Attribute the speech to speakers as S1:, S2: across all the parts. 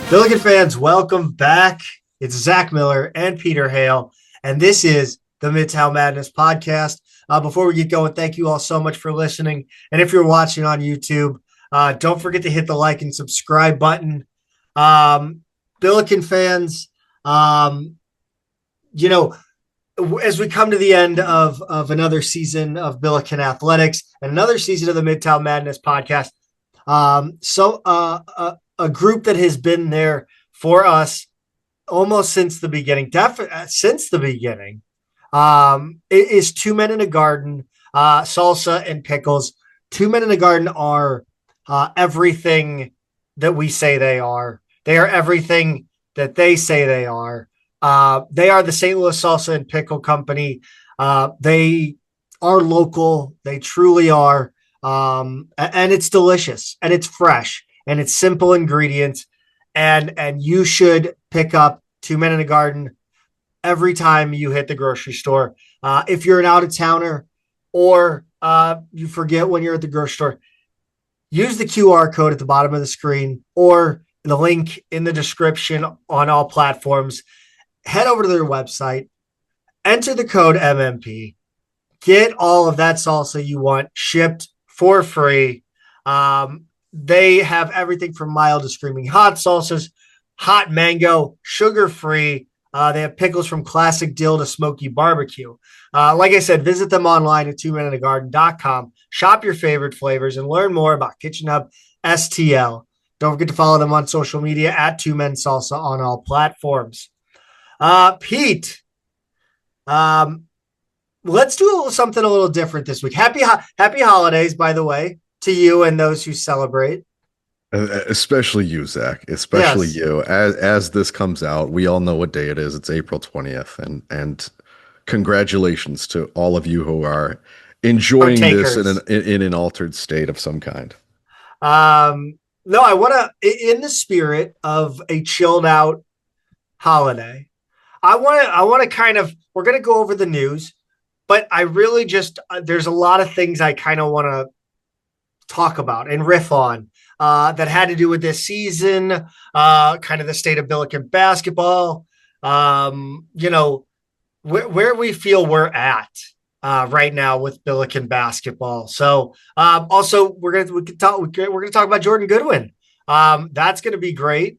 S1: Billiken fans, welcome back. It's Zach Miller and Peter Hale, and this is the Midtown Madness Podcast. Before we get going, thank you all so much for listening. And if you're watching on YouTube, don't forget to hit the like and subscribe button. Billiken fans, as we come to the end of another season of Billiken Athletics and another season of the Midtown Madness Podcast, a group that has been there for us almost since the beginning, since the beginning, it is Two Men in a Garden, Salsa and Pickles. Two Men in a Garden are everything that we say they are. They are everything that they say they are. They are the St. Louis Salsa and Pickle Company. They are local. They truly are. And it's delicious and it's fresh and it's simple ingredients. And you should pick up Two Men in a Garden every time you hit the grocery store. If you're an out-of-towner or you forget when you're at the grocery store, use the QR code at the bottom of the screen or the link in the description on all platforms. Head over to their website, enter the code MMP, get all of that salsa you want shipped for free. They have everything from mild to screaming hot salsas, hot mango, sugar-free. They have pickles from classic dill to smoky barbecue. Like I said, visit them online at twomeninthegarden.com. Shop your favorite flavors and learn more about Kitchen Hub STL. Don't forget to follow them on social media at Two Men Salsa on all platforms. Pete, let's do something a little different this week. Happy holidays, by the way, to you and those who celebrate.
S2: Especially you, Zach. Especially
S1: Yes.
S2: you. As this comes out, we all know what day it is. It's April 20th, and congratulations to all of you who are enjoying this in an altered state of some kind.
S1: No, I want to, in the spirit of a chilled out holiday, I want to kind of, we're going to go over the news, but I really just, there's a lot of things I kind of want to talk about and riff on that had to do with this season, kind of the state of Billiken basketball, where we feel we're at right now with Billiken basketball. So also we're gonna talk about Jordan Goodwin. That's gonna be great.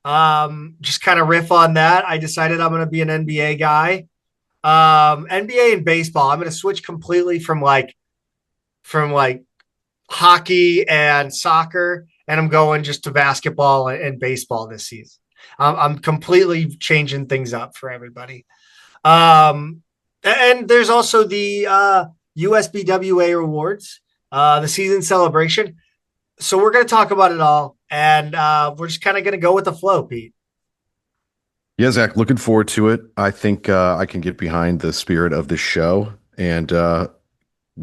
S1: Just kind of riff on that. I decided I'm gonna be an NBA guy. NBA and baseball. I'm gonna switch completely from hockey and soccer, and I'm going just to basketball and baseball this season. I'm completely changing things up for everybody. And there's also the USBWA awards, the season celebration. So we're going to talk about it all, and we're just kind of going to go with the flow, Pete.
S2: Yeah, Zach, looking forward to it. I think I can get behind the spirit of this show, and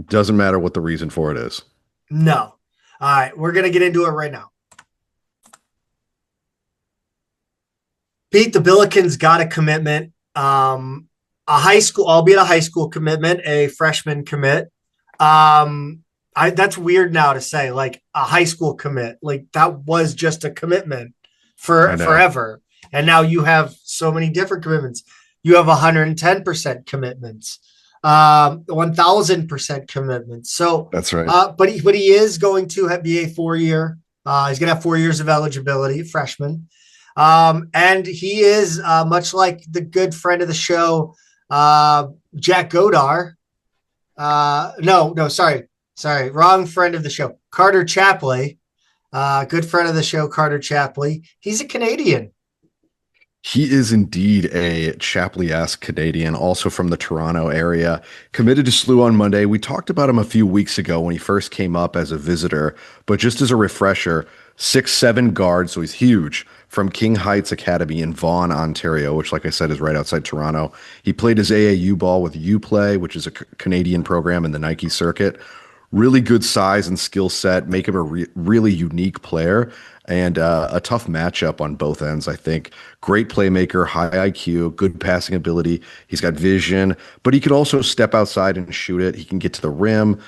S2: doesn't matter what the reason for it is.
S1: No. All right, we're going to get into it right now. Pete, the Billikens got a commitment, a high school commitment, a freshman commit. That's weird now to say, like a high school commit, like that was just a commitment for forever. And now you have so many different commitments. You have 110% commitments. 1,000% commitment. So
S2: that's right.
S1: But he is going to be a 4-year. He's going to have 4 years of eligibility, freshman. And he is much like the good friend of the show, Jack Godar. Sorry, wrong friend of the show, Carter Chapley. Good friend of the show, Carter Chapley. He's a Canadian.
S2: He is indeed a Chapley-esque Canadian, also from the Toronto area. Committed to SLU on Monday. We talked about him a few weeks ago when he first came up as a visitor, but just as a refresher, 6'7" guard, so he's huge, from King Heights Academy in Vaughan, Ontario, which, like I said, is right outside Toronto. He played his AAU ball with UPlay, which is a Canadian program in the Nike circuit. Really good size and skill set, make him a really unique player. And a tough matchup on both ends, I think. Great playmaker, high IQ, good passing ability. He's got vision, but he could also step outside and shoot it. He can get to the rim.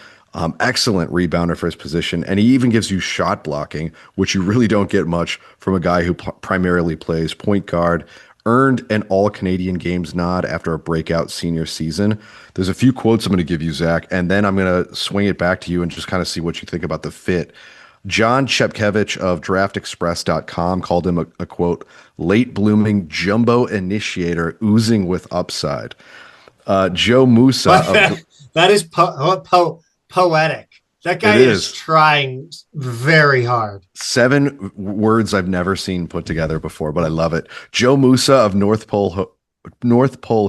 S2: Excellent rebounder for his position, and he even gives you shot blocking, which you really don't get much from a guy who primarily plays point guard. Earned an All-Canadian Games nod after a breakout senior season. There's a few quotes I'm going to give you, Zach, and then I'm going to swing it back to you and just kind of see what you think about the fit. John Chepkevich of DraftExpress.com called him a quote, late blooming jumbo initiator oozing with upside. Joe Musa
S1: But
S2: of
S1: that is poetic. That guy
S2: it
S1: is
S2: is
S1: trying very hard.
S2: 7 words I've never seen put together before, but I love it. Joe Musa of North Pole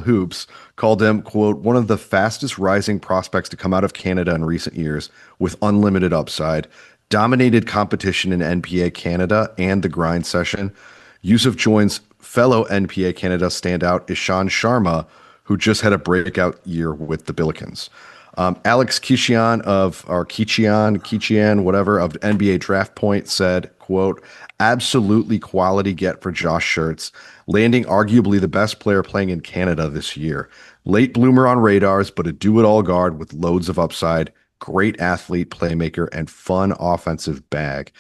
S2: Hoops called him, quote, one of the fastest rising prospects to come out of Canada in recent years with unlimited upside, dominated competition in NPA Canada and the grind session. Yusuf joins fellow NPA Canada standout Ishan Sharma, who just had a breakout year with the Billikens. Alex Kichian, whatever, of NBA Draft Point said, quote, absolutely quality get for Josh Schertz, landing arguably the best player playing in Canada this year. Late bloomer on radars, but a do-it-all guard with loads of upside, great athlete, playmaker, and fun offensive bag.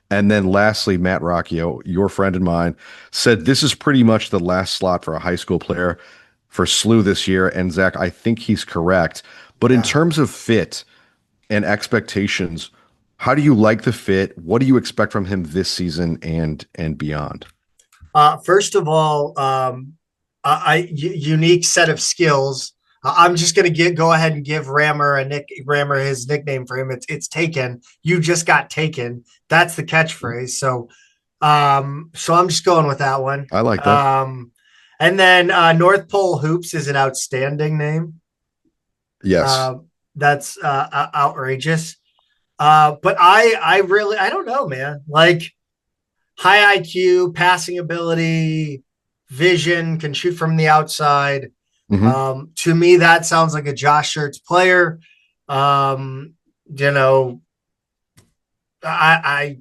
S2: And then lastly, Matt Rocchio, your friend and mine, said this is pretty much the last slot for a high school player for SLU this year. And Zach, I think he's correct. But in
S1: Yeah.
S2: terms of fit and expectations, how do you like the fit? What do you expect from him this season and beyond?
S1: First of all, unique set of skills. I'm just going to go ahead and give Rammer his nickname for him. It's taken. You just got taken. That's the catchphrase. So I'm just going with that one.
S2: I like that.
S1: And then North Pole Hoops is an outstanding name.
S2: Yes.
S1: That's outrageous. But I don't know, man. Like high IQ, passing ability, vision, can shoot from the outside. To me, that sounds like a Josh Schertz player. You know, I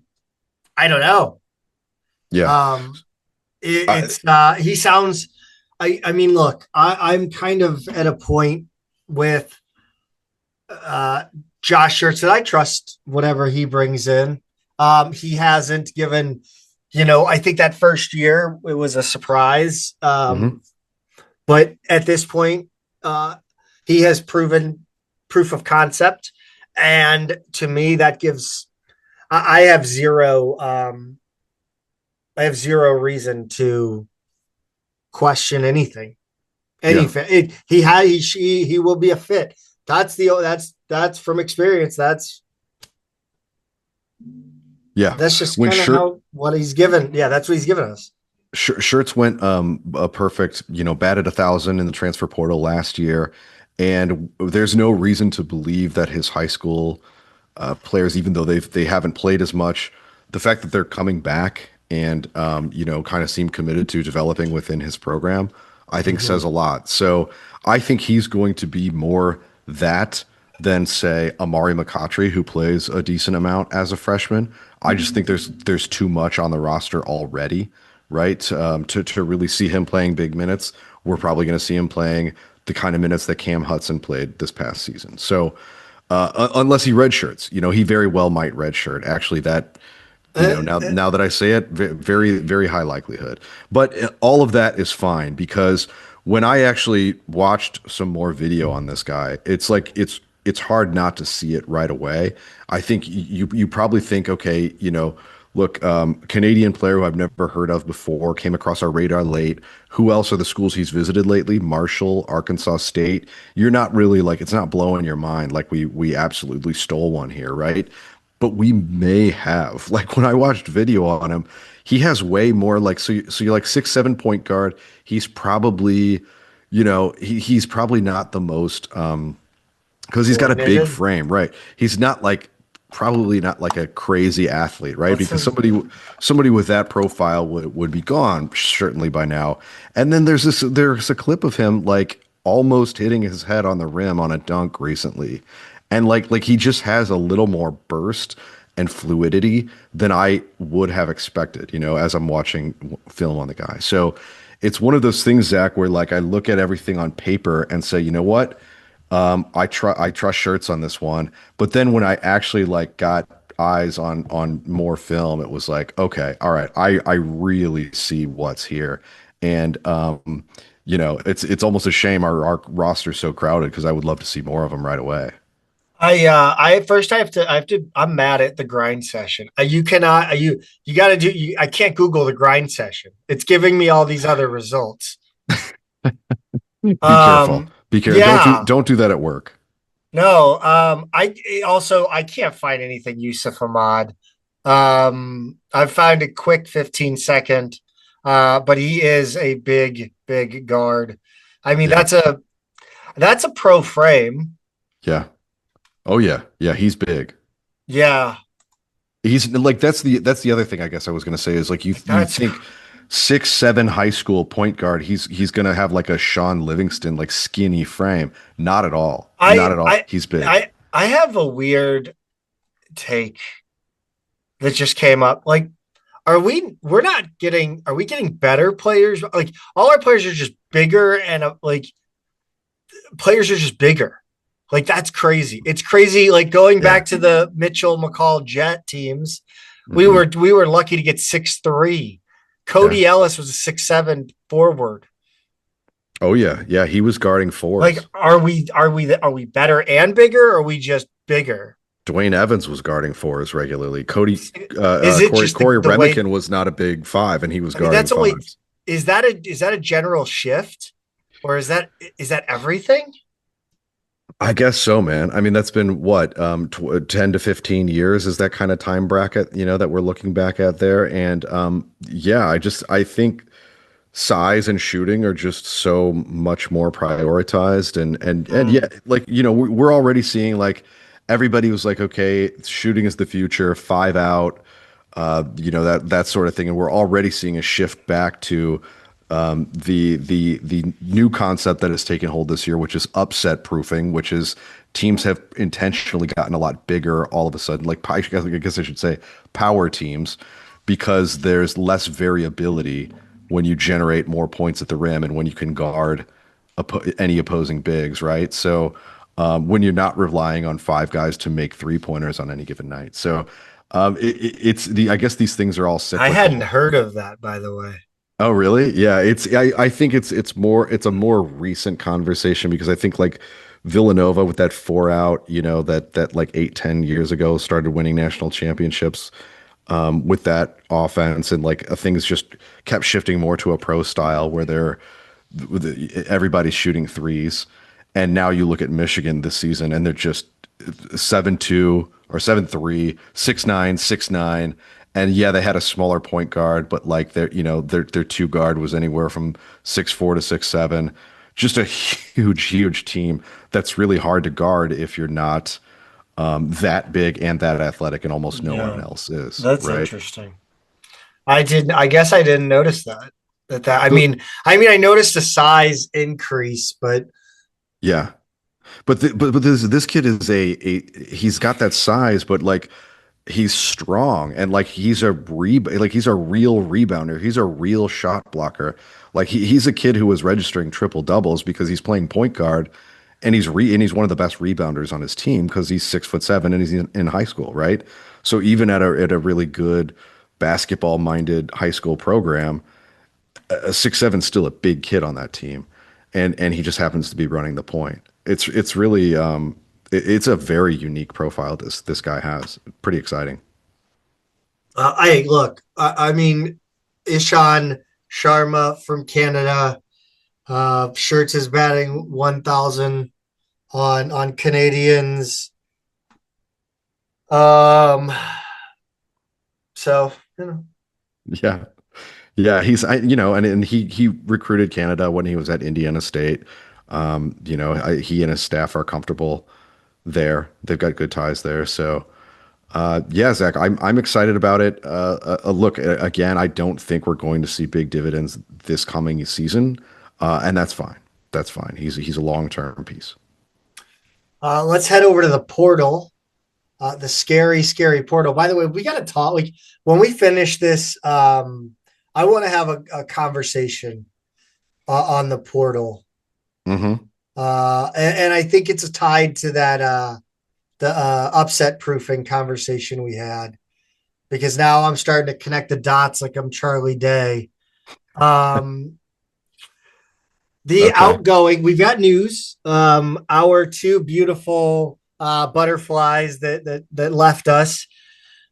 S1: don't know.
S2: Yeah.
S1: He sounds. I mean, look, I'm kind of at a point with Josh Schertz that I trust whatever he brings in. He hasn't given, I think that first year it was a surprise. But at this point, he has proven proof of concept. And to me, that gives, I have zero reason to question anything. He will be a fit. That's from experience. That's just
S2: When
S1: kind of what he's given. Yeah, that's what he's given us.
S2: Schertz went a perfect, batted 1,000 in the transfer portal last year, and there's no reason to believe that his high school players, even though they haven't played as much, the fact that they're coming back and kind of seem committed to developing within his program, I think says a lot. So I think he's going to be more that than say Amari McCautry, who plays a decent amount as a freshman. I just think there's too much on the roster already, right? To really see him playing big minutes. We're probably going to see him playing the kind of minutes that Cam Hudson played this past season. So unless he redshirts, he very well might redshirt. Actually, that now that I say it, very, very high likelihood. But all of that is fine because when I actually watched some more video on this guy, it's like it's hard not to see it right away. I think you probably think, okay, look, Canadian player who I've never heard of before, came across our radar late. Who else are the schools he's visited lately? Marshall, Arkansas State. You're not really like, it's not blowing your mind like we absolutely stole one here, right? But we may have. Like when I watched video on him, he has way more like, so you're like 6'7" point guard. He's probably, he's probably not the most, because he's got a big frame, right? He's not like, probably not like a crazy athlete, right? Because somebody with that profile would be gone certainly by now. And then there's a clip of him like almost hitting his head on the rim on a dunk recently. And like he just has a little more burst and fluidity than I would have expected, as I'm watching film on the guy. So it's one of those things, Zach, where like I look at everything on paper and say, you know what? I trust shirts on this one, but then when I actually like got eyes on more film, it was like, okay, all right, I really see what's here. And it's almost a shame our roster's so crowded because I would love to see more of them right away.
S1: I first I'm mad at the grind session. You cannot you got to do I can't Google the grind session. It's giving me all these other results.
S2: Be careful. Be careful.
S1: Yeah.
S2: Don't do that at work.
S1: No, I can't find anything Yusuf Ahmad. I found a quick 15-second, but he is a big guard. I mean,
S2: Yeah.
S1: that's a pro frame.
S2: Yeah. Oh yeah. Yeah, he's big.
S1: Yeah,
S2: He's like that's the other thing I guess I was gonna say is like you
S1: that's
S2: think 6'7" high school point guard, he's gonna have like a Sean Livingston like skinny frame. Not at all. Not
S1: I
S2: at all.
S1: I
S2: He's big.
S1: I have a weird take that just came up. Like, are we getting better players? Like all our players are just bigger and like players are just bigger. Like that's crazy. It's crazy. Like going
S2: Yeah.
S1: back to the Mitchell McCall Jet teams,
S2: Hmm.
S1: we were lucky to get 6'3".
S2: Yeah.
S1: Cody Ellis was a 6'7" forward.
S2: Oh yeah. Yeah. He was guarding
S1: Like,
S2: fours.
S1: are we better and bigger, or are we just bigger?
S2: Dwayne Evans was guarding fours regularly. Cody
S1: Is it just
S2: Corey
S1: the way?
S2: Remican was not a big five and he was
S1: I mean,
S2: guarding
S1: that's only
S2: fives.
S1: is that a general shift, or is that everything?
S2: I guess so, man. I mean, that's been what, 10 to 15 years is that kind of time bracket, that we're looking back at there. And yeah, I think size and shooting are just so much more prioritized. And
S1: Mm.
S2: yeah, like, we're already seeing like everybody was like, okay, shooting is the future, five out, that sort of thing. And we're already seeing a shift back to the new concept that has taken hold this year, which is upset proofing, which is teams have intentionally gotten a lot bigger all of a sudden. Like I guess I should say power teams, because there's less variability when you generate more points at the rim and when you can guard any opposing bigs, right? So when you're not relying on five guys to make three pointers on any given night, so it's I guess these things are all
S1: I hadn't
S2: cyclical.
S1: heard of that, by the way.
S2: Oh, really? Yeah, I think it's a more recent conversation because I think like Villanova with that four out, that like 8, 10 years ago started winning national championships with that offense, and like things just kept shifting more to a pro style where everybody's shooting threes. And now you look at Michigan this season and they're just 7-2 or 7-3, 6-9, 6-9. And yeah, they had a smaller point guard, but like their two guard was anywhere from 6'4" to 6'7". Just a huge team that's really hard to guard if you're not that big and that athletic, and almost no one
S1: Yeah,
S2: else is,
S1: that's
S2: right?
S1: interesting. I guess I didn't notice that.
S2: So
S1: I noticed the size increase, but
S2: yeah, but this kid is a he's got that size, but like he's strong, and like he's a real rebounder. He's a real shot blocker. Like he's a kid who was registering triple doubles because he's playing point guard, and he's one of the best rebounders on his team because he's 6'7" and he's in high school, right? So even at a really good basketball minded high school program, a 6'7" still a big kid on that team, and he just happens to be running the point. It's really it's a very unique profile this guy has. Pretty exciting.
S1: I look. I mean, Ishan Sharma from Canada. Shirts is batting 1,000 on Canadians. Um, so you know,
S2: Yeah. Yeah, and he recruited Canada when he was at Indiana State. He and his staff are comfortable there. They've got good ties there. So, yeah, Zach, I'm excited about it. Look, again, I don't think we're going to see big dividends this coming season, and that's fine. That's fine. He's a long-term piece.
S1: let's head over to the portal. The scary portal. By the way, we got to talk. Like when we finish this, I want to have a conversation on the portal.
S2: Hmm.
S1: And I think it's tied to that the upset proofing conversation we had because now I'm starting to connect the dots like I'm Charlie Day. Um, the
S2: Okay.
S1: outgoing, we've got news. Our two beautiful butterflies that left us,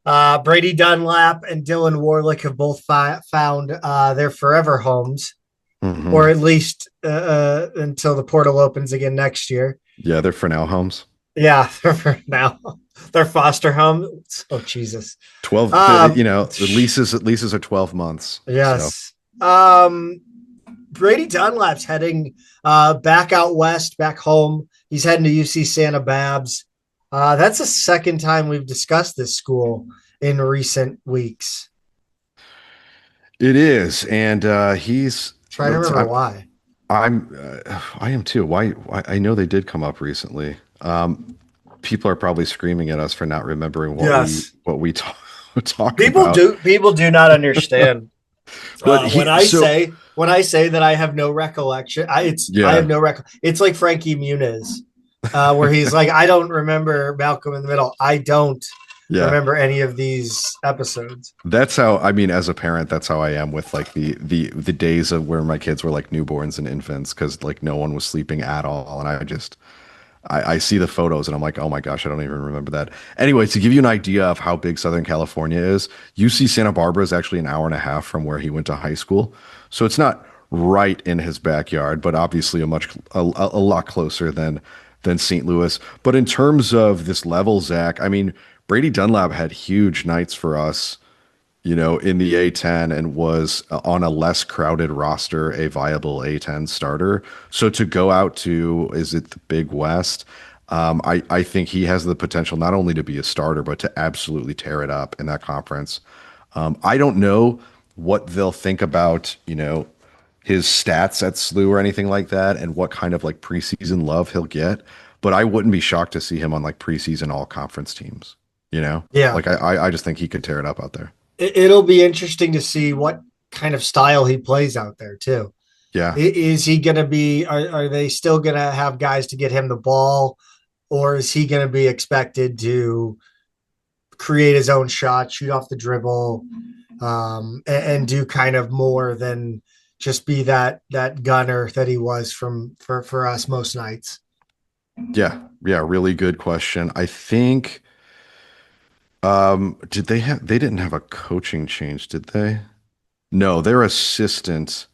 S1: Brady Dunlap and Dylan Warlick, have both found their forever homes, or
S2: Hmm.
S1: at least until the portal opens again next year.
S2: Yeah, they're for now homes.
S1: Yeah, for now, their foster home. Oh Jesus.
S2: 12,
S1: Um,
S2: the leases are 12 months. So
S1: yes. Brady Dunlap's heading back out west, back home. He's heading to UC Santa Babs. That's the second time we've discussed this school in recent weeks.
S2: it is. And he's,
S1: Trying to remember why.
S2: I am too. Why? I know they did come up recently. People are probably screaming at us for not remembering
S1: Yes,
S2: what we talk about.
S1: people do not understand.
S2: But
S1: When when I say that I have no recollection, I have
S2: yeah,
S1: no It's like Frankie Muniz, where he's like, I don't remember Malcolm in the Middle. I don't
S2: yeah.
S1: remember any of these episodes.
S2: That's how, I mean, as a parent, that's how I am with like the days of where my kids were like newborns and infants because like no one was sleeping at all. And I see the photos and I'm like, oh my gosh, I don't even remember that. Anyway, to give you an idea of how big Southern California is, UC Santa Barbara is actually an hour and a half from where he went to high school. So it's not right in his backyard, but obviously a lot closer than St. Louis. But in terms of this level, Zach, I mean, Brady Dunlap had huge nights for us, in the A10 and was on a less crowded roster, a viable A10 starter. So to go out to, is it the Big West? I think he has the potential not only to be a starter, but to absolutely tear it up in that conference. I don't know what they'll think about, his stats at SLU or anything like that and what kind of like preseason love he'll get. But I wouldn't be shocked to see him on like preseason all conference teams, you know?
S1: Yeah,
S2: Like I just think he could tear it up out there.
S1: it'll be interesting to see what kind of style he plays out there too.
S2: Yeah.
S1: Is he going to be? Are they still going to have guys to get him the ball, or is he going to be expected to create his own shot, shoot off the dribble, and do kind of more than just be that gunner that he was for us most nights?
S2: Yeah, yeah, really good question. I think they didn't have a coaching change, did they? No, their assistant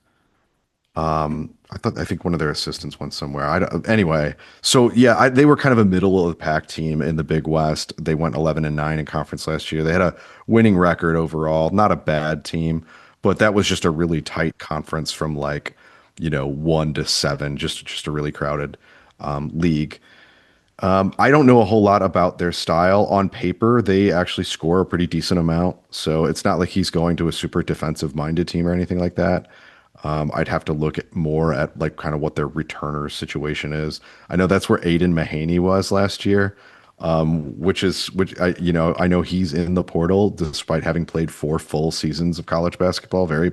S2: I think one of their assistants went somewhere. Anyway, so yeah, they were kind of a middle of the pack team in the Big West. They went 11-9 in conference last year. They had a winning record overall, not a bad team, but that was just a really tight conference from like, 1 to 7, just a really crowded league. I don't know a whole lot about their style. On paper, they actually score a pretty decent amount. So it's not like he's going to a super defensive minded team or anything like that. I'd have to look at more at like kind of what their returner situation is. I know that's where Aiden Mahaney was last year, which I know he's in the portal despite having played 4 full seasons of college basketball. Very,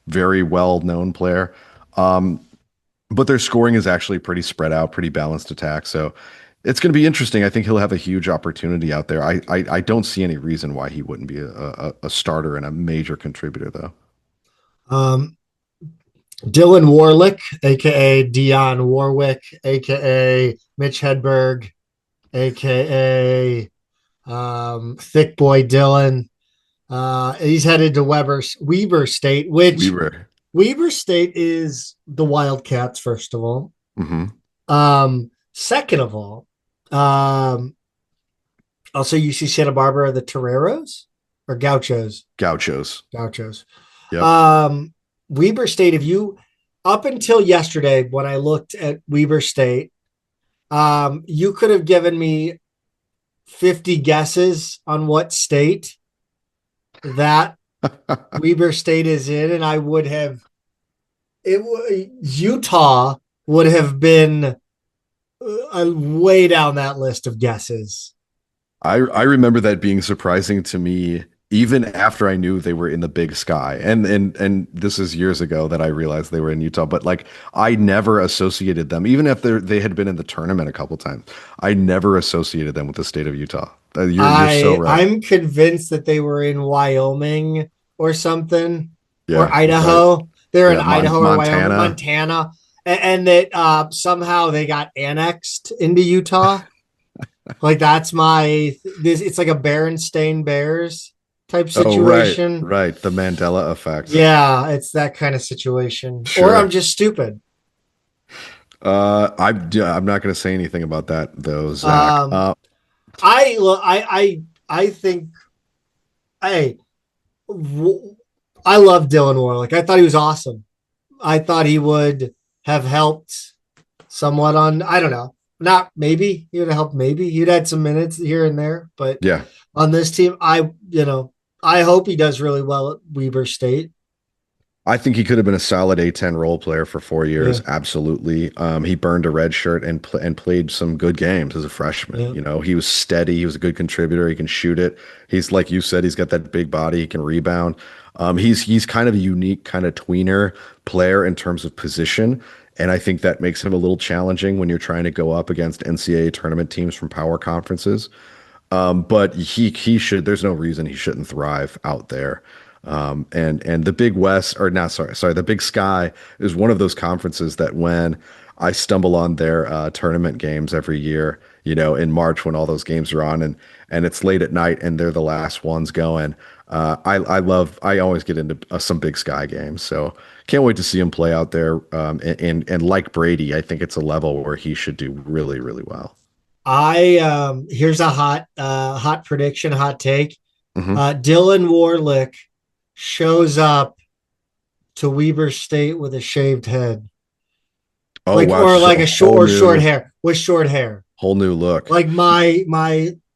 S2: very well known player. But their scoring is actually pretty spread out, pretty balanced attack. So it's going to be interesting. I think he'll have a huge opportunity out there. I don't see any reason why he wouldn't be a starter and a major contributor, though.
S1: Um, Dylan Warlick, aka Dion Warwick, aka Mitch Hedberg, aka Thick Boy Dylan. He's headed to Weber State,
S2: We
S1: which
S2: were.
S1: Weber State is the Wildcats, first of all.
S2: Hmm.
S1: Second of all, also UC Santa Barbara are the Toreros or Gauchos.
S2: Gauchos.
S1: Gauchos.
S2: Yep.
S1: Um, Weber State, if you up until yesterday when I looked at Weber State, you could have given me 50 guesses on what state that Weber State is in, and I would have Utah would have been way down that list of guesses.
S2: I remember that being surprising to me even after I knew they were in the Big Sky. And this is years ago that I realized they were in Utah, but like I never associated them, even if they had been in the tournament a couple times. I never associated them with the state of Utah. You're so right.
S1: I'm convinced that they were in Wyoming or something, or
S2: Yeah, right.
S1: Idaho. They're in
S2: Yeah,
S1: Idaho or Wyoming,
S2: Montana.
S1: Montana, and that somehow they got annexed into Utah. Like that's my this. It's like a Berenstain Bears type
S2: Oh, right,
S1: situation.
S2: right. The Mandela effect.
S1: Yeah, it's that kind of situation. Or I'm
S2: Sure.
S1: just stupid.
S2: I'm not going to say anything about that though, Zach.
S1: Um, I think I I love Dylan Warlick. I thought he was awesome. I thought he would have helped somewhat on. I don't know. Not maybe he would have helped. Maybe he'd had some minutes here and there, but
S2: Yeah.
S1: on this team, I hope he does really well at Weber State.
S2: I think he could have been a solid A10 role player for 4 years.
S1: Yeah,
S2: Absolutely. He burned a red shirt and played some good games as a freshman.
S1: yeah.
S2: You know, he was steady. He was a good contributor. He can shoot it. He's like you said, he's got that big body. He can rebound. He's kind of a unique kind of tweener player in terms of position. And I think that makes him a little challenging when you're trying to go up against NCAA tournament teams from power conferences. But he should. There's no reason he shouldn't thrive out there. And the Big West, or not, sorry, the Big Sky is one of those conferences that when I stumble on their tournament games every year, you know, in March when all those games are on and it's late at night and they're the last ones going. I always get into some Big Sky games, so can't wait to see him play out there. And like Brady, I think it's a level where he should do really, really well.
S1: I Here's a hot prediction, hot take.
S2: Hmm.
S1: Dylan Warlick shows up to Weber State with a shaved head,
S2: Oh
S1: like
S2: wow,
S1: or
S2: just
S1: like
S2: a
S1: a short
S2: whole
S1: or short
S2: new
S1: hair with short hair,
S2: whole new look.
S1: like my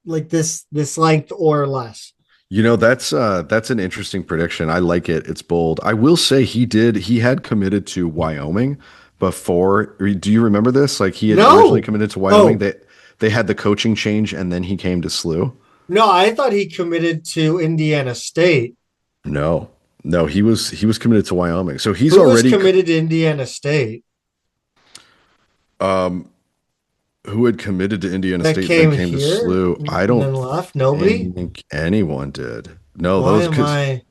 S1: like this length or less.
S2: You know, that's an interesting prediction. I like it. It's bold. I will say he had committed to Wyoming before. Do you remember this? Like he had originally
S1: No,
S2: committed to Wyoming.
S1: oh
S2: They had the coaching change and then he came to SLU.
S1: no, I thought he committed to Indiana State.
S2: No. No, he was committed to Wyoming. So he's
S1: Who was
S2: already
S1: committed to Indiana State
S2: um who had committed to Indiana
S1: that
S2: State then
S1: came
S2: came to
S1: here
S2: SLU. I
S1: and
S2: don't
S1: then left? Nobody.
S2: think anyone did. No,
S1: Why
S2: those
S1: am
S2: because
S1: I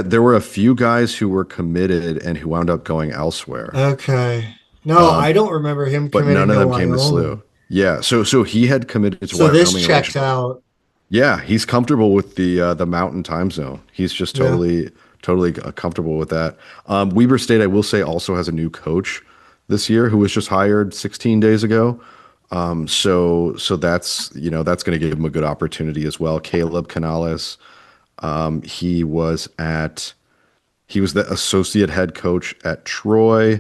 S2: there were a few guys who were committed and who wound up going elsewhere.
S1: okay? No,
S2: Um,
S1: I don't remember him
S2: but none
S1: committing
S2: of
S1: to
S2: them came to SLU.
S1: Wyoming.
S2: Yeah, so he had committed to
S1: So this
S2: Wyoming
S1: checks
S2: originally.
S1: out.
S2: Yeah, he's comfortable with the mountain time zone. He's just
S1: Yeah.
S2: totally comfortable with that. Weber State, I will say, also has a new coach this year who was just hired 16 days ago. So that's that's going to give him a good opportunity as well. Caleb Canales, he was the associate head coach at Troy.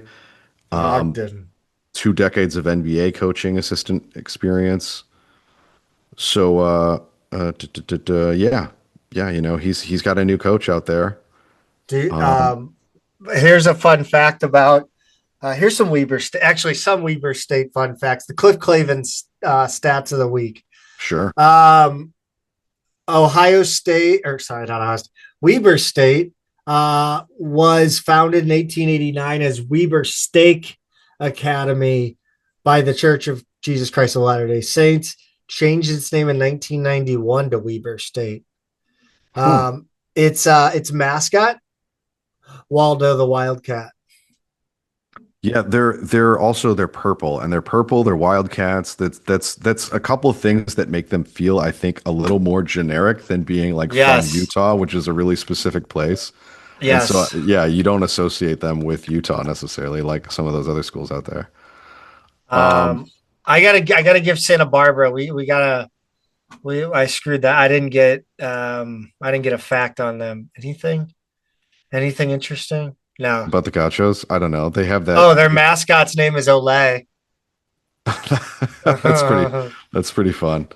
S1: Ogden.
S2: 2 decades of NBA coaching assistant experience. So yeah, yeah, he's got a new coach out there.
S1: Dude,
S2: Um,
S1: here's a fun fact about here's some Weber State, actually some Weber State fun facts. The Cliff Clavin stats of the week.
S2: sure.
S1: Um, Ohio State, or sorry, not Ohio State, Weber State was founded in 1889 as Weber Steak Academy by the Church of Jesus Christ of Latter-day Saints. Changed its name in 1991 to Weber State.
S2: Hmm.
S1: Its mascot, Waldo the Wildcat.
S2: Yeah, they're purple and they're purple. They're Wildcats. That's a couple of things that make them feel, I think, a little more generic than being like from
S1: Yes.
S2: Utah, which is a really specific place. And so,
S1: Yes.
S2: yeah, you don't associate them with Utah necessarily, like some of those other schools out there. Um,
S1: Um, I gotta give Santa Barbara. I screwed that. I didn't get a fact on them. Anything interesting? No.
S2: about the Gauchos, I don't know. They have that.
S1: Oh, their mascot's name is Olay.
S2: That's pretty. That's pretty fun.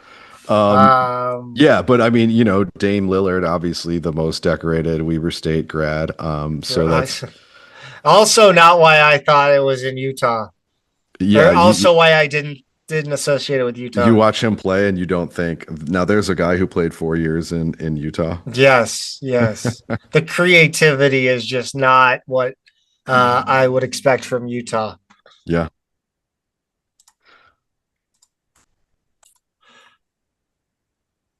S2: Um,
S1: um,
S2: yeah, but I mean, Dame Lillard, obviously the most decorated Weber State grad. So that's
S1: also not why I thought it was in Utah.
S2: yeah.
S1: Or also why I didn't didn't associate it with
S2: You
S1: Utah.
S2: watch him play and you don't think, now there's a guy who played 4 years in Utah.
S1: Yes, yes. The creativity is just not what I would expect from Utah.
S2: Yeah.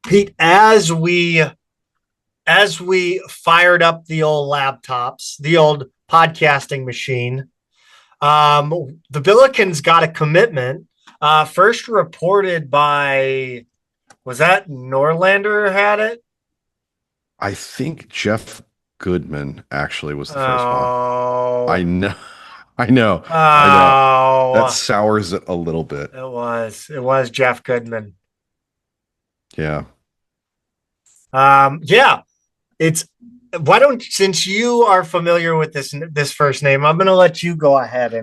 S1: Pete, as we fired up the old laptops, the old podcasting machine, the Billikens got a commitment. First reported by, was that Norlander had it?
S2: I think Jeff Goodman actually was the first one. I
S1: Oh,
S2: know. I know. I know. That
S1: oh,
S2: sours it a little bit.
S1: it was Jeff Goodman.
S2: Yeah.
S1: Yeah, it's why don't since you are familiar with this first name, I'm gonna let you go ahead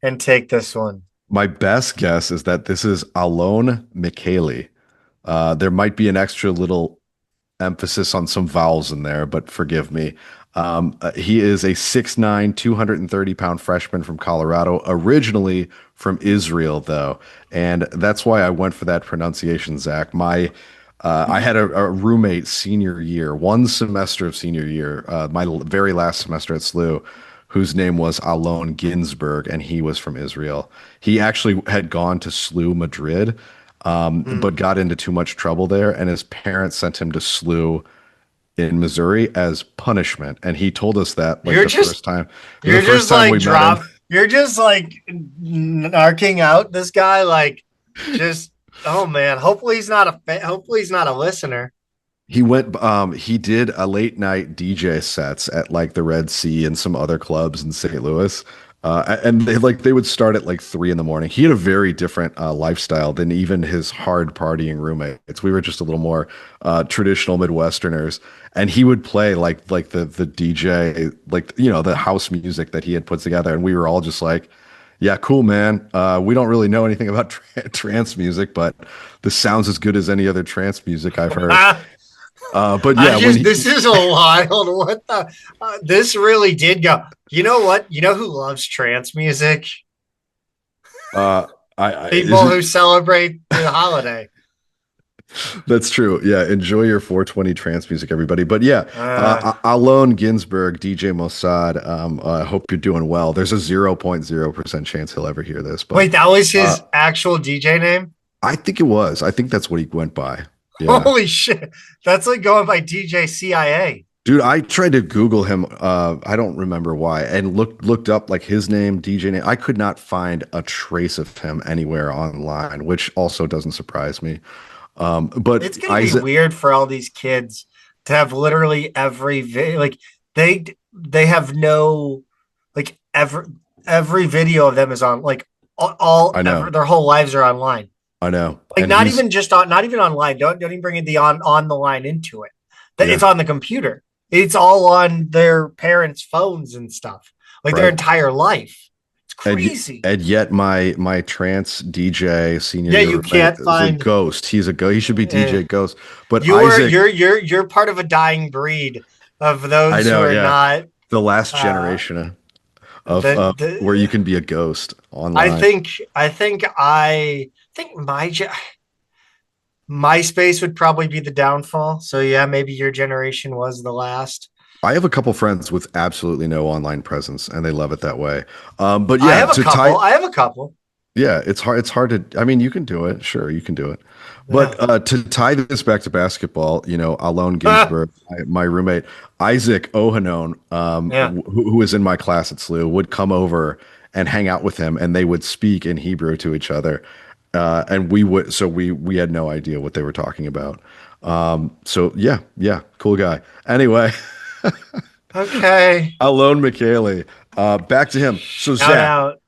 S1: and take this one.
S2: My best guess is that this is Alon Micheli. There might be an extra little emphasis on some vowels in there, but forgive me. He is a 6'9", 230-pound freshman from Colorado, originally from Israel, though. And that's why I went for that pronunciation, Zach. I had a roommate senior year, one semester of senior year, my very last semester at SLU, whose name was Alon Ginsberg, and he was from Israel. He actually had gone to SLU Madrid,
S1: Hmm.
S2: but got into too much trouble there, and his parents sent him to SLU in Missouri as punishment. And he told us that like
S1: You're just
S2: the
S1: you're
S2: first
S1: just
S2: time
S1: like
S2: we met him.
S1: you're just like narking out this guy like just oh man. Hopefully he's not a listener.
S2: He did a late night DJ sets at like the Red Sea and some other clubs in St. Louis. And they would start at like 3 in the morning. He had a very different lifestyle than even his hard partying roommates. We were just a little more traditional Midwesterners, and he would play like the DJ, like the house music that he had put together, and we were all just like, yeah, cool, man. We don't really know anything about trance music, but this sounds as good as any other trance music I've heard. But
S1: I
S2: yeah,
S1: just this is a wild. What the? This really did go. You know what? You know who loves trance music?
S2: uh, I is
S1: People
S2: it
S1: who celebrate the holiday.
S2: that's true. Yeah, enjoy your 420 trance music, everybody. But yeah,
S1: Uh,
S2: Alon Ginsberg, DJ Mossad. I hope you're doing well. There's a 0.0% chance he'll ever hear this, but
S1: wait, that was
S2: uh,
S1: his actual DJ name?
S2: I think it was. I think that's what he went by. Yeah.
S1: Holy shit! That's like going by DJ CIA.
S2: Dude, I tried to Google him. I don't remember why, and looked up like his name, DJ name. I could not find a trace of him anywhere online, which also doesn't surprise me. But
S1: It's gonna be
S2: Isaac,
S1: weird for all these kids to have literally every video. Like they have no like every video of them is on like
S2: I know,
S1: their whole lives are online.
S2: I know,
S1: Like
S2: and he's
S1: not even online. Don't even bring the on the line into it. That
S2: yeah,
S1: it's on the computer. It's all on their parents' phones and stuff. Like their
S2: right.
S1: entire life. It's
S2: And
S1: crazy.
S2: and yet my trance DJ senior
S1: Yeah,
S2: year
S1: you
S2: roommate
S1: can't
S2: is a
S1: find.
S2: ghost. He's a ghost. He should be
S1: Eh.
S2: DJ Ghost. But
S1: You are
S2: Isaac,
S1: you're part of a dying breed of
S2: I
S1: those who
S2: know,
S1: are
S2: yeah,
S1: not.
S2: the last
S1: Uh,
S2: generation
S1: the
S2: of where you
S1: the
S2: can be a ghost
S1: I
S2: online.
S1: think I think MySpace would probably be the downfall. So yeah, maybe your generation was the last.
S2: I have a couple friends with absolutely no online presence, and they love it that way. But
S1: I
S2: yeah,
S1: have a
S2: to
S1: couple.
S2: tie,
S1: I have a couple.
S2: yeah, it's hard. It's hard to. I mean, you can do it. Sure, you can do it.
S1: Yeah.
S2: But to tie this back to basketball, Alon Ginsberg, my roommate Isaac Ohanon,
S1: Yeah.
S2: who was in my class at SLU, would come over and hang out with him, and they would speak in Hebrew to each other, and we had no idea what they were talking about. So yeah, yeah, cool guy. Anyway,
S1: Okay.
S2: Alon Michele, back to him. So
S1: Shout
S2: Zach.
S1: out.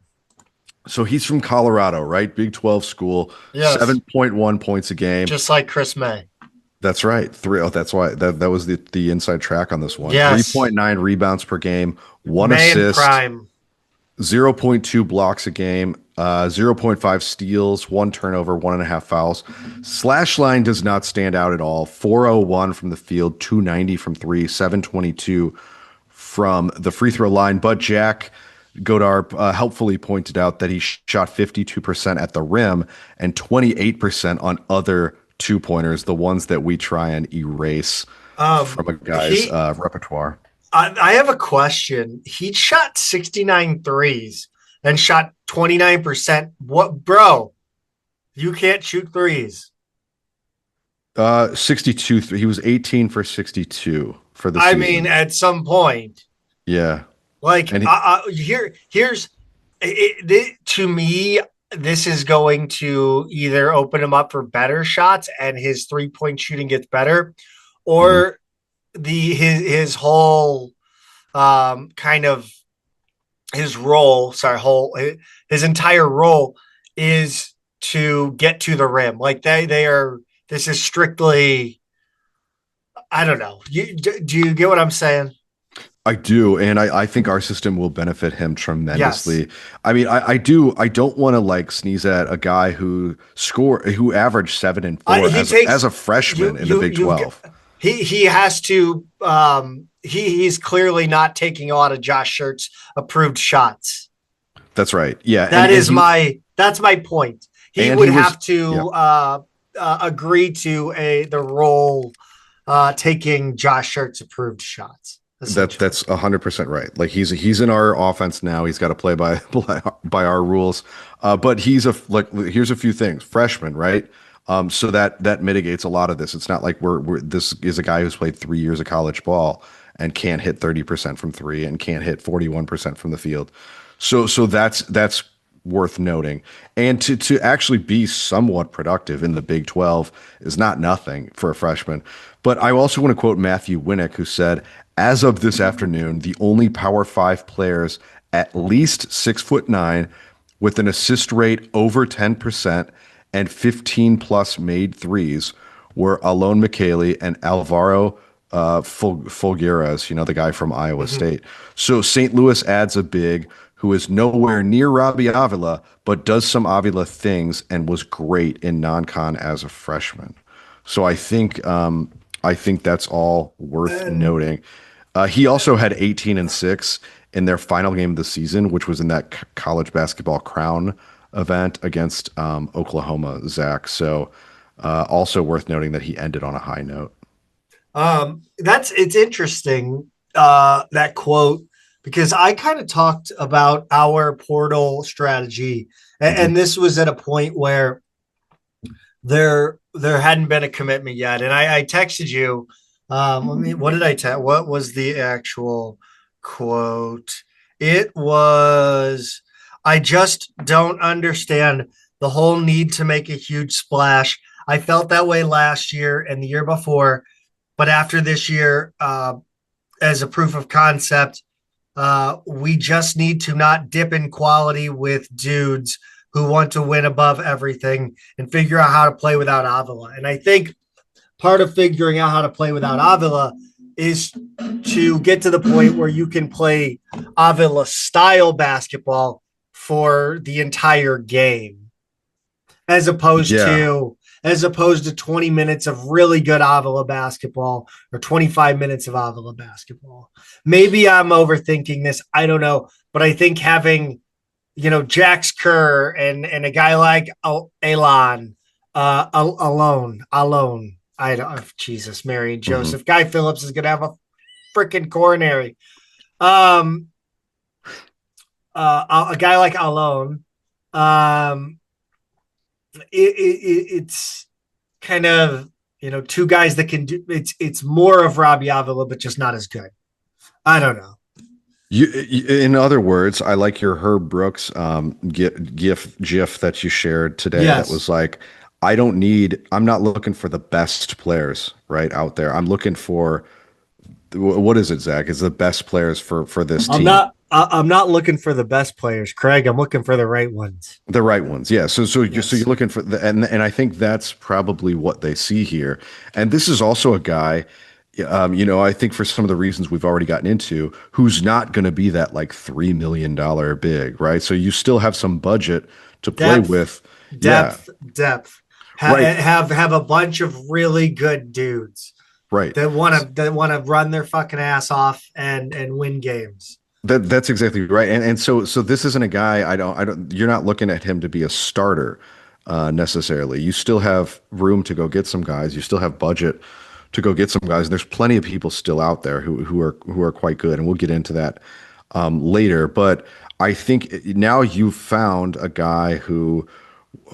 S2: So he's from Colorado, right? Big 12 school,
S1: Yes.
S2: 7.1 points a game.
S1: Just like Chris May.
S2: That's right. Three. Oh, that's why that was the inside track on this one.
S1: Yes.
S2: 3.9 rebounds per game, one
S1: May and
S2: assist,
S1: Prime.
S2: 0.2 blocks a game, 0.5 steals, one turnover, 1.5 fouls. Slash line does not stand out at all. 401 from the field, 290 from three, 722 from the free throw line. But Jack, Godar helpfully pointed out that he shot 52% at the rim and 28% on other two-pointers, the ones that we try and erase from a guy's
S1: He
S2: repertoire.
S1: I have a question. He shot 69 threes and shot 29%. What, bro? You can't shoot threes.
S2: 62. He was 18 for 62 for the
S1: I mean,
S2: season.
S1: at some point,
S2: Yeah.
S1: like
S2: And he,
S1: here's to me, this is going to either open him up for better shots and his 3-point shooting gets better,
S2: mhm.
S1: or his whole kind of his role, sorry, whole his entire role is to get to the rim. Like they are. This is strictly. I don't know. Do you get what I'm saying?
S2: I do, and I think our system will benefit him
S1: Yes.
S2: tremendously. I mean, I do. I don't want to like sneeze at a guy who averaged 7 and 4
S1: He
S2: as
S1: takes
S2: a freshman in the Big
S1: you.
S2: 12.
S1: He has to. He's clearly not taking a lot of Josh Shirt's approved shots.
S2: That's right. Yeah,
S1: That is that's my point. He
S2: and
S1: would
S2: he was
S1: have
S2: yeah.
S1: to agree to the role taking Josh Shirt's approved shots. Essentially,
S2: That's 100% right. Like he's in our offense now. He's got to play by by our rules. But he's here's a few things. Freshman, right? So that mitigates a lot of this. It's not like we're this is a guy who's played 3 years of college ball and can't hit 30% from three and can't hit 41% from the field. So that's worth noting. And to actually be somewhat productive in the Big 12 is not nothing for a freshman. But I also want to quote Matthew Winnick, who said, as of this afternoon, the only Power Five players at least 6'9" with an assist rate over 10% and 15 plus made threes were Alon Michele and Alvaro Folgueras, the guy from Iowa State. So St. Louis adds a big who is nowhere near Robbie Avila, but does some Avila things and was great in non-con as a freshman. So I think that's all worth noting. He also had 18 and 6 in their final game of the season, which was in that college basketball crown event against Oklahoma, Zach. So also worth noting that he ended on a high note.
S1: it's interesting that quote because I kind of talked about our portal strategy,
S2: Hmm.
S1: and this was at a point where there hadn't been a commitment yet, and I texted you. What did I tell? What was the actual quote? It was, I just don't understand the whole need to make a huge splash. I felt that way last year and the year before, but after this year, as a proof of concept, we just need to not dip in quality with dudes who want to win above everything and figure out how to play without Avila. And I think part of figuring out how to play without Avila is to get to the point where you can play Avila style basketball for the entire game, as opposed
S2: Yeah.
S1: to 20 minutes of really good Avila basketball or 25 minutes of Avila basketball. Maybe I'm overthinking this. I don't know. But I think having, Jax Kerr and a guy like Elon alone. I don't, Jesus, Mary and
S2: Hmm.
S1: Joseph. Guy Phillips is going to have a freaking coronary. Um, a guy like Alone, it's kind of two guys that can do it's more of Robbie Avila, but just not as good. I don't know.
S2: In other words, I like your Herb Brooks GIF that you shared today. That
S1: Yes.
S2: was like, I'm not looking for the best players right out there. I'm looking for what is it, Zach? Is the best players for this team.
S1: I'm not looking for the best players, Craig. I'm looking for the right ones.
S2: The right ones, yeah. So you're
S1: Yes.
S2: looking for and I think that's probably what they see here. And this is also a guy, I think for some of the reasons we've already gotten into, who's not going to be that like $3 million big, right? So you still have some budget to play
S1: Depth,
S2: with. Yeah,
S1: depth.
S2: right,
S1: Have a bunch of really good dudes
S2: right.
S1: that want to run their fucking ass off and win games.
S2: That's exactly right. And so this isn't a guy I don't you're not looking at him to be a starter necessarily. You still have room to go get some guys. You still have budget to go get some guys. And there's plenty of people still out there who are quite good, and we'll get into that later. But I think now you've found a guy who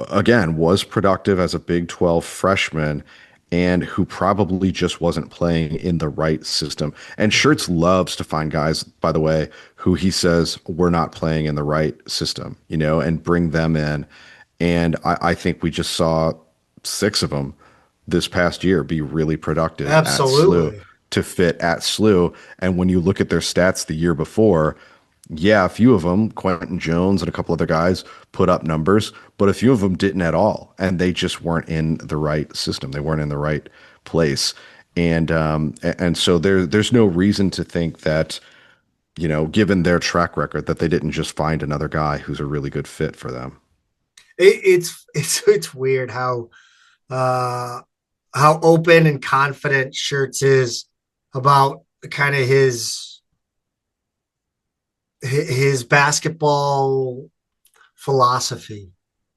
S2: again was productive as a Big 12 freshman and who probably just wasn't playing in the right system. And Schertz loves to find guys, by the way, who he says we're not playing in the right system, and bring them in. And I think we just saw six of them this past year be really productive at SLU
S1: Absolutely.
S2: to fit at SLU. And when you look at their stats the year before, yeah, a few of them, Quentin Jones and a couple other guys, put up numbers, but a few of them didn't at all, and they just weren't in the right system. They weren't in the right place, and so there's no reason to think that given their track record, that they didn't just find another guy who's a really good fit for them.
S1: It's weird uh, how open and confident Schertz is about kind of his basketball philosophy.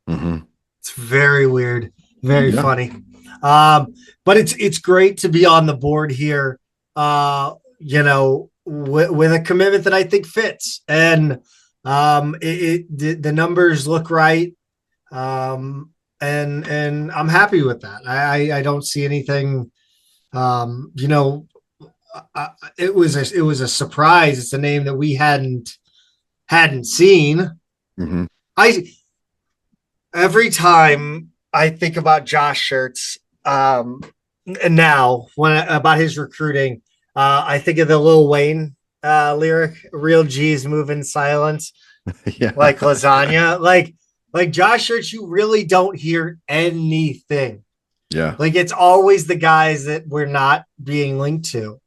S2: Hmm.
S1: It's very weird, very
S2: Yeah.
S1: funny. But it's great to be on the board here. With a commitment that I think fits, and the numbers look right. And I'm happy with that. I don't see anything. Um, you know, it was a surprise. It's a name that we hadn't seen.
S2: Hmm.
S1: I Every time I think about Josh Schertz, and now when about his recruiting, I think of the Lil Wayne lyric, "Real G's move in silence,
S2: Yeah.
S1: like lasagna." Like Josh Schertz, you really don't hear anything.
S2: Yeah.
S1: Like it's always the guys that we're not being linked to.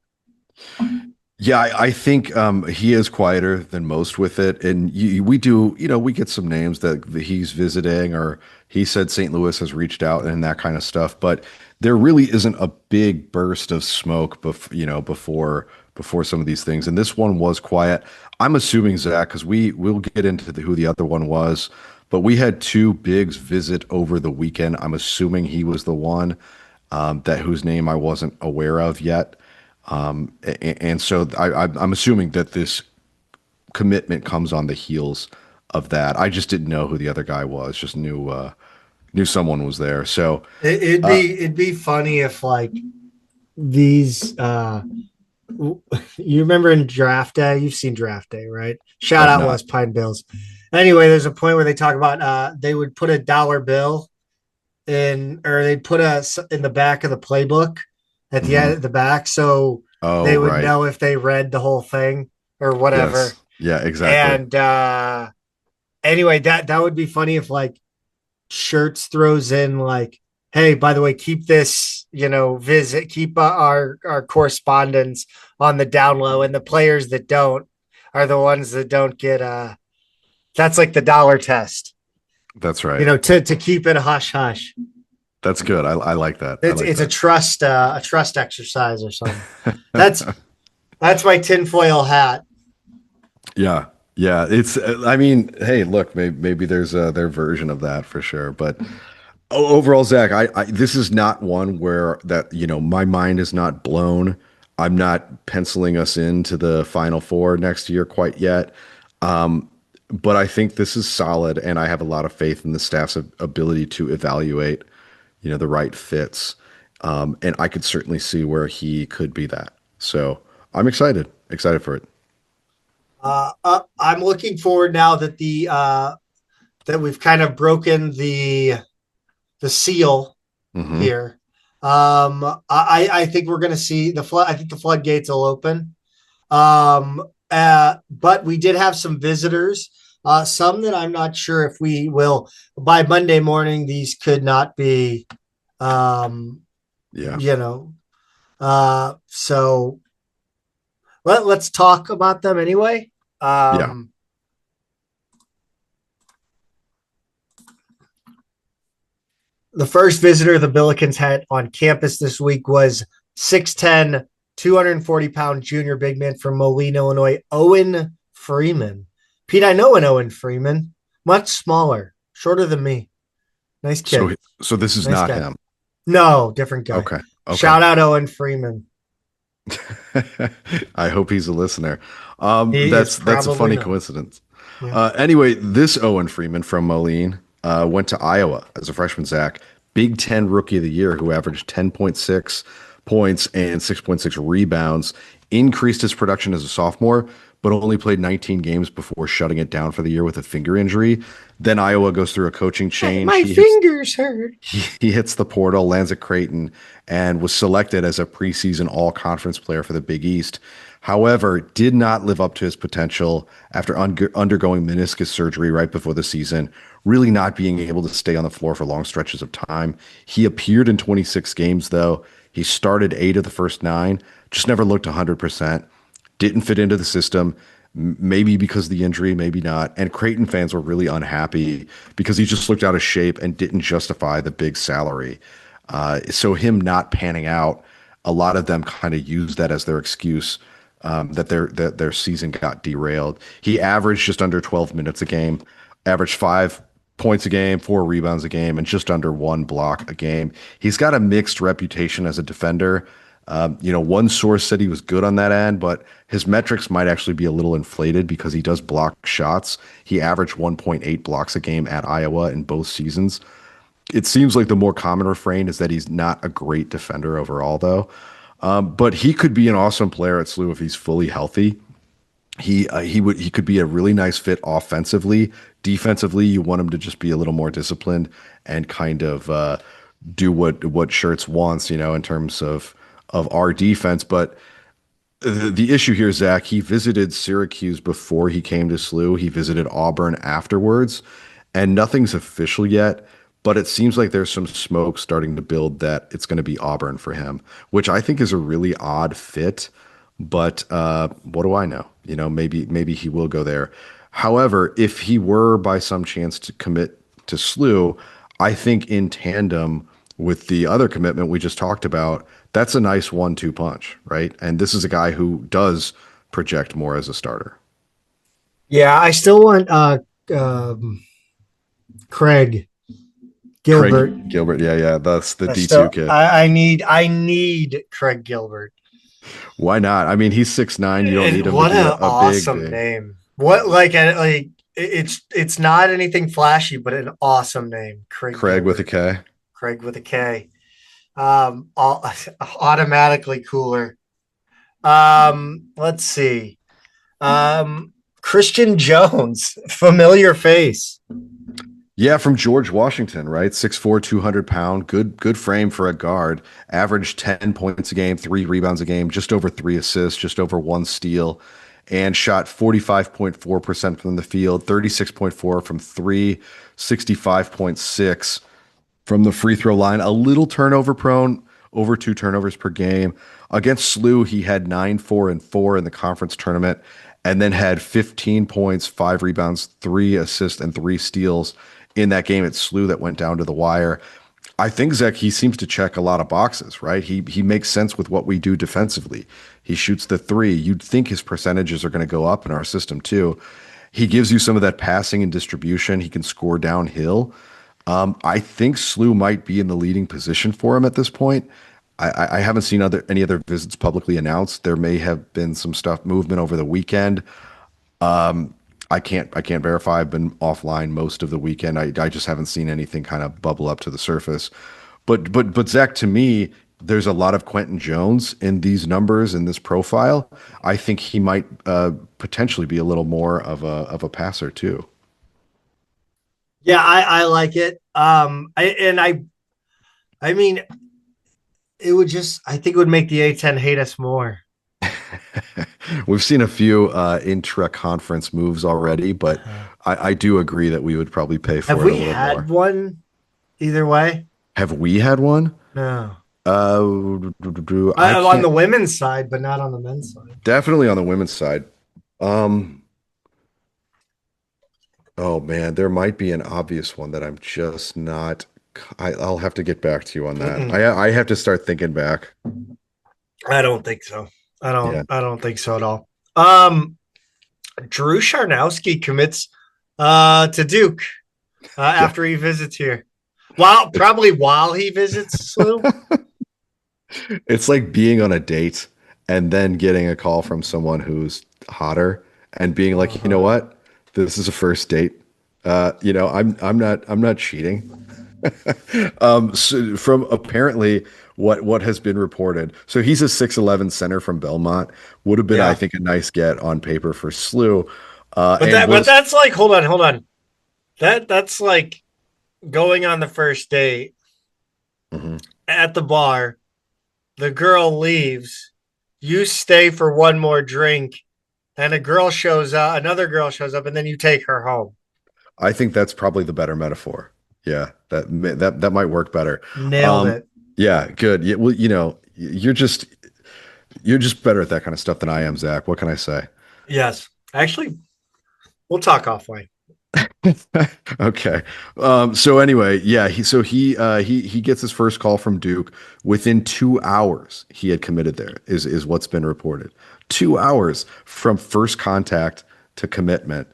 S2: Yeah, I think he is quieter than most with it, and we do, we get some names that he's visiting, or he said St. Louis has reached out and that kind of stuff, but there really isn't a big burst of smoke, before some of these things, and this one was quiet. I'm assuming Zach, because we'll get into who the other one was, but we had two bigs visit over the weekend. I'm assuming he was the one that whose name I wasn't aware of yet. And so I'm assuming that this commitment comes on the heels of that. I just didn't know who the other guy was. Just knew someone was there. So
S1: It'd be funny if like these you remember in draft day, you've seen draft day, right? Shout
S2: I've
S1: out
S2: not.
S1: West Pine Bills. Anyway, there's a point where they talk about they would put a dollar bill in, or they'd put us in the back of the playbook at the
S2: Hmm.
S1: end, at the back, so
S2: Oh,
S1: they would
S2: right.
S1: know if they read the whole thing or whatever.
S2: Yes. Yeah, exactly.
S1: And anyway, that would be funny if like Shirts throws in like, hey, by the way, keep this, keep our correspondence on the down low, and the players that don't are the ones that don't get that's like the dollar test,
S2: That's right.
S1: to keep it hush hush.
S2: That's good. I like that. I
S1: It's
S2: like
S1: it's a
S2: that.
S1: trust exercise or something. That's that's my tinfoil hat.
S2: Yeah. Yeah. It's, I mean, hey, look, maybe there's their version of that for sure. But overall, Zach, this is not one where that, my mind is not blown. I'm not penciling us into the Final Four next year quite yet. Um, but I think this is solid, and I have a lot of faith in the staff's ability to evaluate, the right fits. And I could certainly see where he could be that. So I'm excited for it.
S1: I'm looking forward now that the that we've kind of broken the seal
S2: Hmm.
S1: here. I think we're going to see the flood. I think the floodgates will open. But we did have some visitors. Some that I'm not sure if we will by Monday morning. These could not be, um,
S2: Yeah.
S1: you know. So let's talk about them anyway.
S2: Yeah.
S1: Um, the first visitor the Billikens had on campus this week was 6'10", 240-pound junior big man from Moline, Illinois, Owen Freeman. Pete, I know an Owen Freeman. Much smaller, shorter than me. Nice
S2: So
S1: kid.
S2: so this is
S1: Nice
S2: not
S1: guy.
S2: him.
S1: No, different guy.
S2: Okay. Okay.
S1: Shout out Owen Freeman.
S2: I hope he's a listener.
S1: He is
S2: That's a
S1: probably
S2: funny
S1: not.
S2: coincidence.
S1: Yeah.
S2: Anyway, this Owen Freeman from Moline went to Iowa as a freshman, Zach. Big Ten Rookie of the Year, who averaged 10.6 points and 6.6 rebounds, increased his production as a sophomore, but only played 19 games before shutting it down for the year with a finger injury. Then Iowa goes through a coaching change.
S1: My fingers hurt.
S2: He hits the portal, lands at Creighton, and was selected as a preseason all-conference player for the Big East. However, did not live up to his potential after undergoing meniscus surgery right before the season, really not being able to stay on the floor for long stretches of time. He appeared in 26 games, though. He started 8 of the first 9, just never looked 100%, didn't fit into the system, maybe because of the injury, maybe not. And Creighton fans were really unhappy because he just looked out of shape and didn't justify the big salary. So him not panning out, a lot of them kind of used that as their excuse, that their season got derailed. He averaged just under 12 minutes a game, averaged 5 points a game, 4 rebounds a game, and just under 1 block a game. He's got a mixed reputation as a defender. One source said he was good on that end, but his metrics might actually be a little inflated because he does block shots. He averaged 1.8 blocks a game at Iowa in both seasons. It seems like the more common refrain is that he's not a great defender overall, though. But he could be an awesome player at SLU if he's fully healthy. He could be a really nice fit offensively. Defensively, you want him to just be a little more disciplined and kind of do what Shirts wants, in terms of our defense. But the issue here, Zach, he visited Syracuse before he came to SLU. He visited Auburn afterwards, and nothing's official yet. But it seems like there's some smoke starting to build that it's going to be Auburn for him, which I think is a really odd fit. But what do I know? Maybe he will go there. However, if he were by some chance to commit to SLU, I think in tandem with the other commitment we just talked about, that's a nice 1-2 punch, right? And this is a guy who does project more as a starter.
S1: Yeah, I still want um, Craig Gilbert.
S2: Craig Gilbert, yeah, that's the D2
S1: Still,
S2: kid.
S1: I need Craig Gilbert.
S2: Why not? I mean, he's 6'9". You don't need him to
S1: What
S2: be
S1: an
S2: a
S1: awesome
S2: big.
S1: name. What like it's not anything flashy, but an awesome name. Craig
S2: Craig with a
S1: Gilbert.
S2: K.
S1: Craig with a K. All, automatically cooler. Let's see. Christian Jones, familiar face.
S2: Yeah, from George Washington, right? 6'4", 200 pound, good frame for a guard. Averaged 10 points a game, 3 rebounds a game, just over 3 assists, just over 1 steal, and shot 45.4% from the field, 36.4 from 3, 65.6 from the free throw line. A little turnover prone, over 2 turnovers per game. Against SLU, he had 9, 4, and 4 in the conference tournament, and then had 15 points, 5 rebounds, 3 assists, and 3 steals in that game at SLU that went down to the wire. I think, Zach, he seems to check a lot of boxes, right? He makes sense with what we do defensively. He shoots the 3. You'd think his percentages are going to go up in our system too. He gives you some of that passing and distribution. He can score downhill. I think SLU might be in the leading position for him at this point. I haven't seen any other visits publicly announced. There may have been some movement over the weekend. I can't verify. I've been offline most of the weekend. I just haven't seen anything kind of bubble up to the surface. But Zach, to me, there's a lot of Quentin Jones in these numbers in this profile. I think he might potentially be a little more of a passer too.
S1: Yeah, I like it. I mean, it would just, I think it would make the A10 hate us more.
S2: We've seen a few intra-conference moves already, but I do agree that we would probably pay for
S1: Have
S2: it a
S1: we
S2: little
S1: had
S2: more.
S1: one either way?
S2: Have we had one?
S1: No.
S2: I
S1: On the
S2: can't.
S1: women's side, but not on the men's side.
S2: Definitely on the women's side. Um, oh man, there might be an obvious one that I'm just not. I'll have to get back to you on that.
S1: Mm-mm.
S2: I have to start thinking back.
S1: I don't think so. I
S2: Yeah.
S1: don't. I don't think so at all. Um, Drew Charnowski commits to Duke
S2: Yeah.
S1: after he visits here. While he visits SLU.
S2: It's like being on a date and then getting a call from someone who's hotter and being like, you know
S1: Uh-huh.
S2: what? This is a first date. I'm not cheating. So from apparently what has been reported. So he's a 6'11 center from Belmont. Would have been, I
S1: Yeah.
S2: think, a nice get on paper for SLU. And
S1: But
S2: was
S1: that's like, hold on. That's like going on the first date
S2: Mhm.
S1: at the bar. The girl leaves. You stay for one more drink, and another girl shows up, and then you take her home.
S2: I think that's probably the better metaphor. Yeah, that might work better.
S1: Nailed
S2: Um,
S1: it.
S2: yeah, good. Yeah, well, you're just better at that kind of stuff than I am, Zach. What can I say?
S1: Yes. Actually, we'll talk offline.
S2: Okay. So anyway, yeah, he gets his first call from Duke within 2 hours. He had committed there, is what's been reported. 2 hours from first contact to commitment.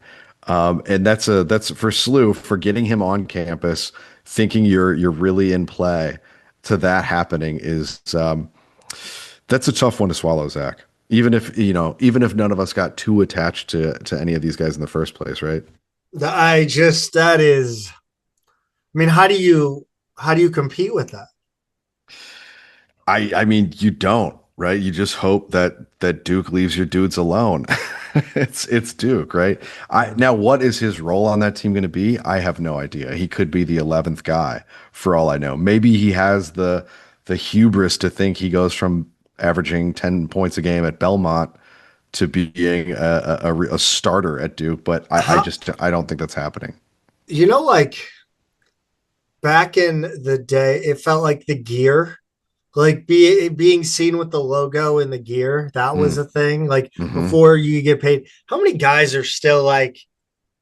S2: And that's for SLU for getting him on campus, thinking you're really in play to that happening is that's a tough one to swallow, Zach. Even if none of us got too attached to any of these guys in the first place, right?
S1: That is, I mean, how do you compete with that?
S2: I mean, you don't, right? You just hope that Duke leaves your dudes alone. It's Duke, right? I
S1: Yeah.
S2: now what is his role on that team going to be? I have no idea. He could be the 11th guy for all I know. Maybe he has the hubris to think he goes from averaging 10 points a game at Belmont to being a starter at Duke, but
S1: How
S2: I don't think that's happening.
S1: like back in the day, it felt like the gear, being seen with the logo in the gear, that was
S2: Mm,
S1: a thing. Like
S2: hmm.
S1: before you get paid, how many guys are still like,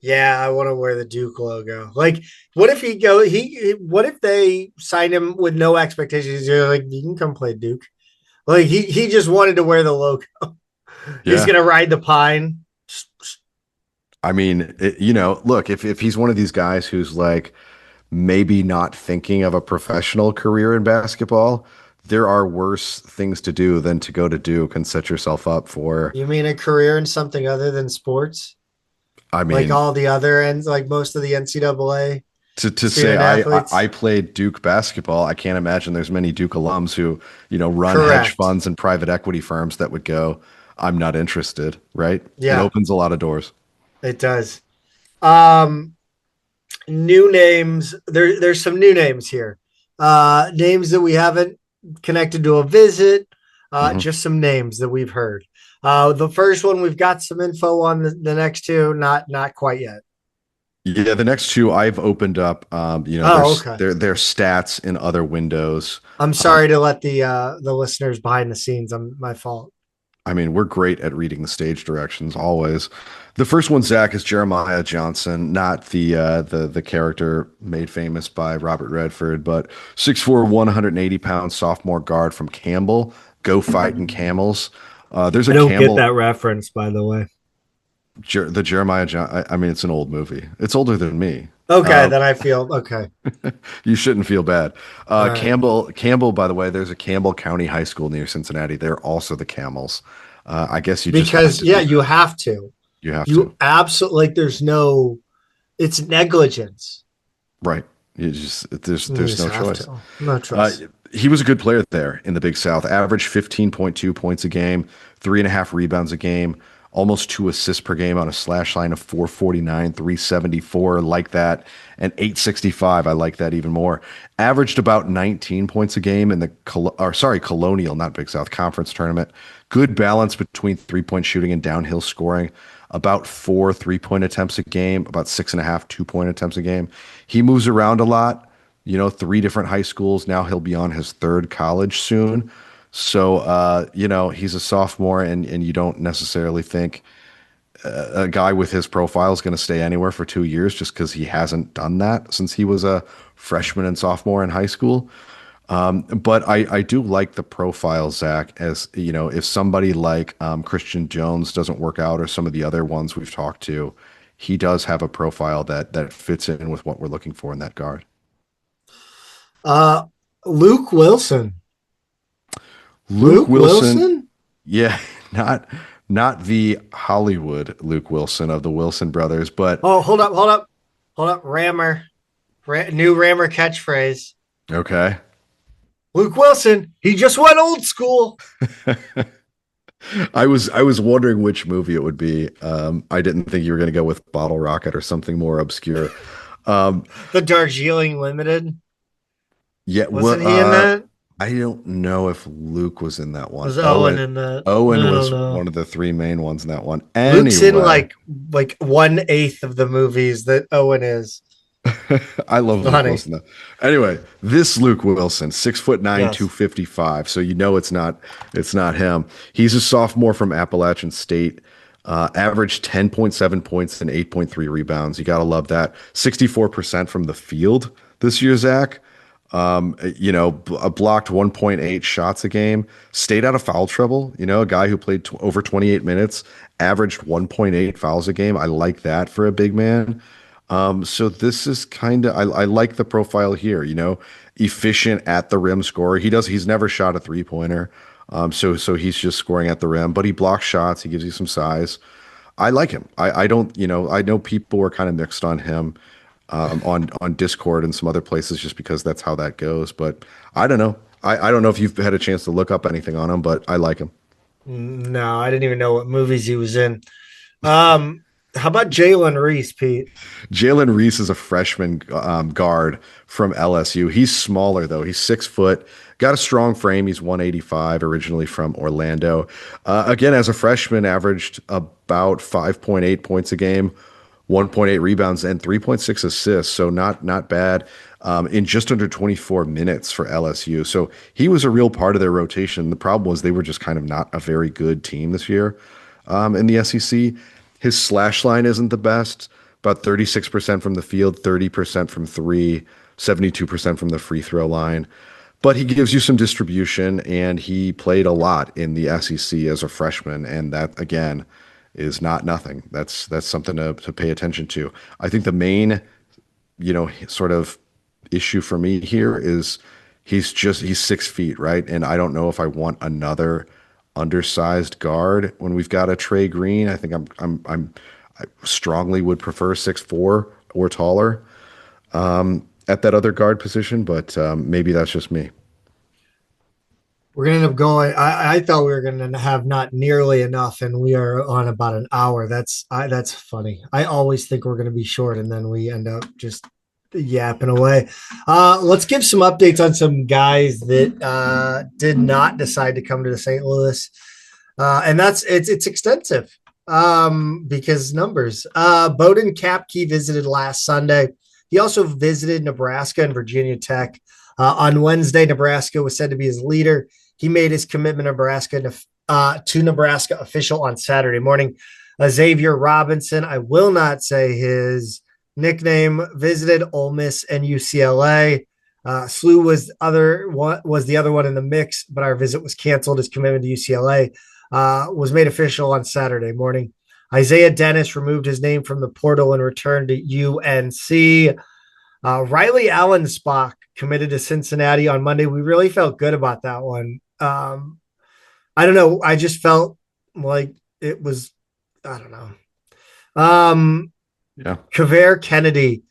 S1: yeah, I want to wear the Duke logo? Like, what if what if they sign him with no expectations? You're like, you can come play Duke. Like he just wanted to wear the logo. He's
S2: Yeah.
S1: gonna ride the pine.
S2: I mean, look, if he's one of these guys who's like maybe not thinking of a professional career in basketball, there are worse things to do than to go to Duke and set yourself up for,
S1: You mean a career in something other than sports?
S2: I
S1: Like
S2: mean,
S1: all the other ends, like most of the NCAA
S2: to say
S1: student
S2: I
S1: athletes?
S2: played Duke basketball, I can't imagine there's many Duke alums who, run hedge
S1: Correct.
S2: funds and private equity firms that would go, I'm not interested, right? It
S1: Yeah,
S2: opens a lot of doors.
S1: it does. Um, New names. There's some new names here. Names that we haven't connected to a visit.
S2: Mhm.
S1: Just some names that we've heard. The first one we've got some info on. The next two, not quite yet.
S2: Yeah, the next two I've opened up,
S1: Oh, okay.
S2: their stats in other windows.
S1: I'm
S2: Um,
S1: sorry to let the listeners behind the scenes. My fault.
S2: I mean, we're great at reading the stage directions always. The first one, Zach, is Jeremiah Johnson, not the character made famous by Robert Redford, but 6'4", 180 pound sophomore guard from Campbell. Go fighting camels. There's
S1: I
S2: a
S1: don't get
S2: camel,
S1: that reference, by the way.
S2: The Jeremiah John. I mean, it's an old movie. It's older than me.
S1: Okay,
S2: Um,
S1: then I feel okay.
S2: you shouldn't feel bad.
S1: All right.
S2: Campbell, by the way, there's a Campbell County High School near Cincinnati. They're also the Camels. I guess you just had
S1: Because
S2: to
S1: yeah,
S2: do
S1: you
S2: that.
S1: have to.
S2: You have to.
S1: You absolutely like. There's no. It's negligence.
S2: Right. You just
S1: You
S2: there's
S1: just
S2: no
S1: have
S2: choice.
S1: to. No
S2: Uh,
S1: choice.
S2: he was a good player there in the Big South. Averaged 15.2 points a game, 3.5 rebounds a game, almost 2 assists per game on a slash line of 449, 374, like that, and 865. I like that even more. Averaged about 19 points a game in the Colonial, not Big South Conference tournament. Good balance between 3-point shooting and downhill scoring. About 4 3-point attempts a game, about 6.5 2-point attempts a game. He moves around a lot, 3 different high schools. Now he'll be on his third college soon. So, he's a sophomore, and you don't necessarily think a guy with his profile is going to stay anywhere for 2 years just because he hasn't done that since he was a freshman and sophomore in high school. But I do like the profile, Zach, as you know, if somebody like Christian Jones doesn't work out or some of the other ones we've talked to, he does have a profile that fits in with what we're looking for in that guard.
S1: Uh, Luke Wilson.
S2: Luke
S1: Luke
S2: Wilson,
S1: Wilson?
S2: yeah, not not the Hollywood Luke Wilson of the Wilson brothers, but
S1: Oh, hold up. Rammer. New Rammer catchphrase.
S2: okay.
S1: Luke Wilson. He just went old school.
S2: I was wondering which movie it would be. I didn't think you were going to go with Bottle Rocket or something more obscure. Um,
S1: The Darjeeling Limited.
S2: yeah,
S1: Wasn't
S2: well,
S1: he in that?
S2: I don't know if Luke was in that one.
S1: Was Owen in that? I
S2: Owen
S1: don't
S2: was
S1: know.
S2: one of the three main ones in that one.
S1: Luke's in
S2: Anyway,
S1: like 1/8 of the movies that Owen is.
S2: I love Luke
S1: Funny.
S2: Wilson though. Anyway, this Luke Wilson, 6'9",
S1: Yes.
S2: 255. So you know it's not him. He's a sophomore from Appalachian State. Averaged 10.7 points and 8.3 rebounds. You gotta love that. 64% from the field this year, Zach. Blocked 1.8 shots a game, stayed out of foul trouble. A guy who played over 28 minutes, averaged 1.8 fouls a game. I like that for a big man. So this is kind of I like the profile here. Efficient at the rim scorer. He's never shot a three pointer. So he's just scoring at the rim, but he blocks shots. He gives you some size. I like him. I don't, I know people were kind of mixed on him on Discord and some other places just because that's how that goes. But I don't know. I don't know if you've had a chance to look up anything on him, but I like him.
S1: No, I didn't even know what movies he was in. How about Jalen Reese, Pete?
S2: Jalen Reese is a freshman guard from LSU. He's smaller though. He's 6 foot, got a strong frame. He's 185, originally from Orlando. Again, as a freshman, averaged about 5.8 points a game, 1.8 rebounds, and 3.6 assists. So not bad in just under 24 minutes for LSU. So he was a real part of their rotation. The problem was they were just kind of not a very good team this year in the SEC. His slash line isn't the best, about 36% from the field, 30% from three, 72% from the free throw line. But he gives you some distribution, and he played a lot in the SEC as a freshman, and that again is not nothing. That's something to pay attention to. I think the main, sort of issue for me here is he's 6 feet, right? And I don't know if I want another undersized guard when we've got a Trey Green. I think I strongly would prefer 6'4" or taller at that other guard position, but maybe that's just me.
S1: We're gonna end up going. I thought we were gonna have not nearly enough, and we are on about an hour. That's funny. I always think we're gonna be short, and then we end up just yapping away. Let's give some updates on some guys that did not decide to come to the St. Louis, and it's extensive because numbers. Bowden Kapke visited last Sunday. He also visited Nebraska and Virginia Tech. On Wednesday, Nebraska was said to be his leader. He made his commitment to Nebraska official on Saturday morning. Xavier Robinson, I will not say his nickname, visited Ole Miss and UCLA. SLU was the other one in the mix, but our visit was canceled. His commitment to UCLA was made official on Saturday morning. Isaiah Dennis removed his name from the portal and returned to UNC. Riley Allensbach committed to Cincinnati on Monday. We really felt good about that one. I don't know. I just felt like it was, I don't know.
S2: Yeah.
S1: Kavere Kennedy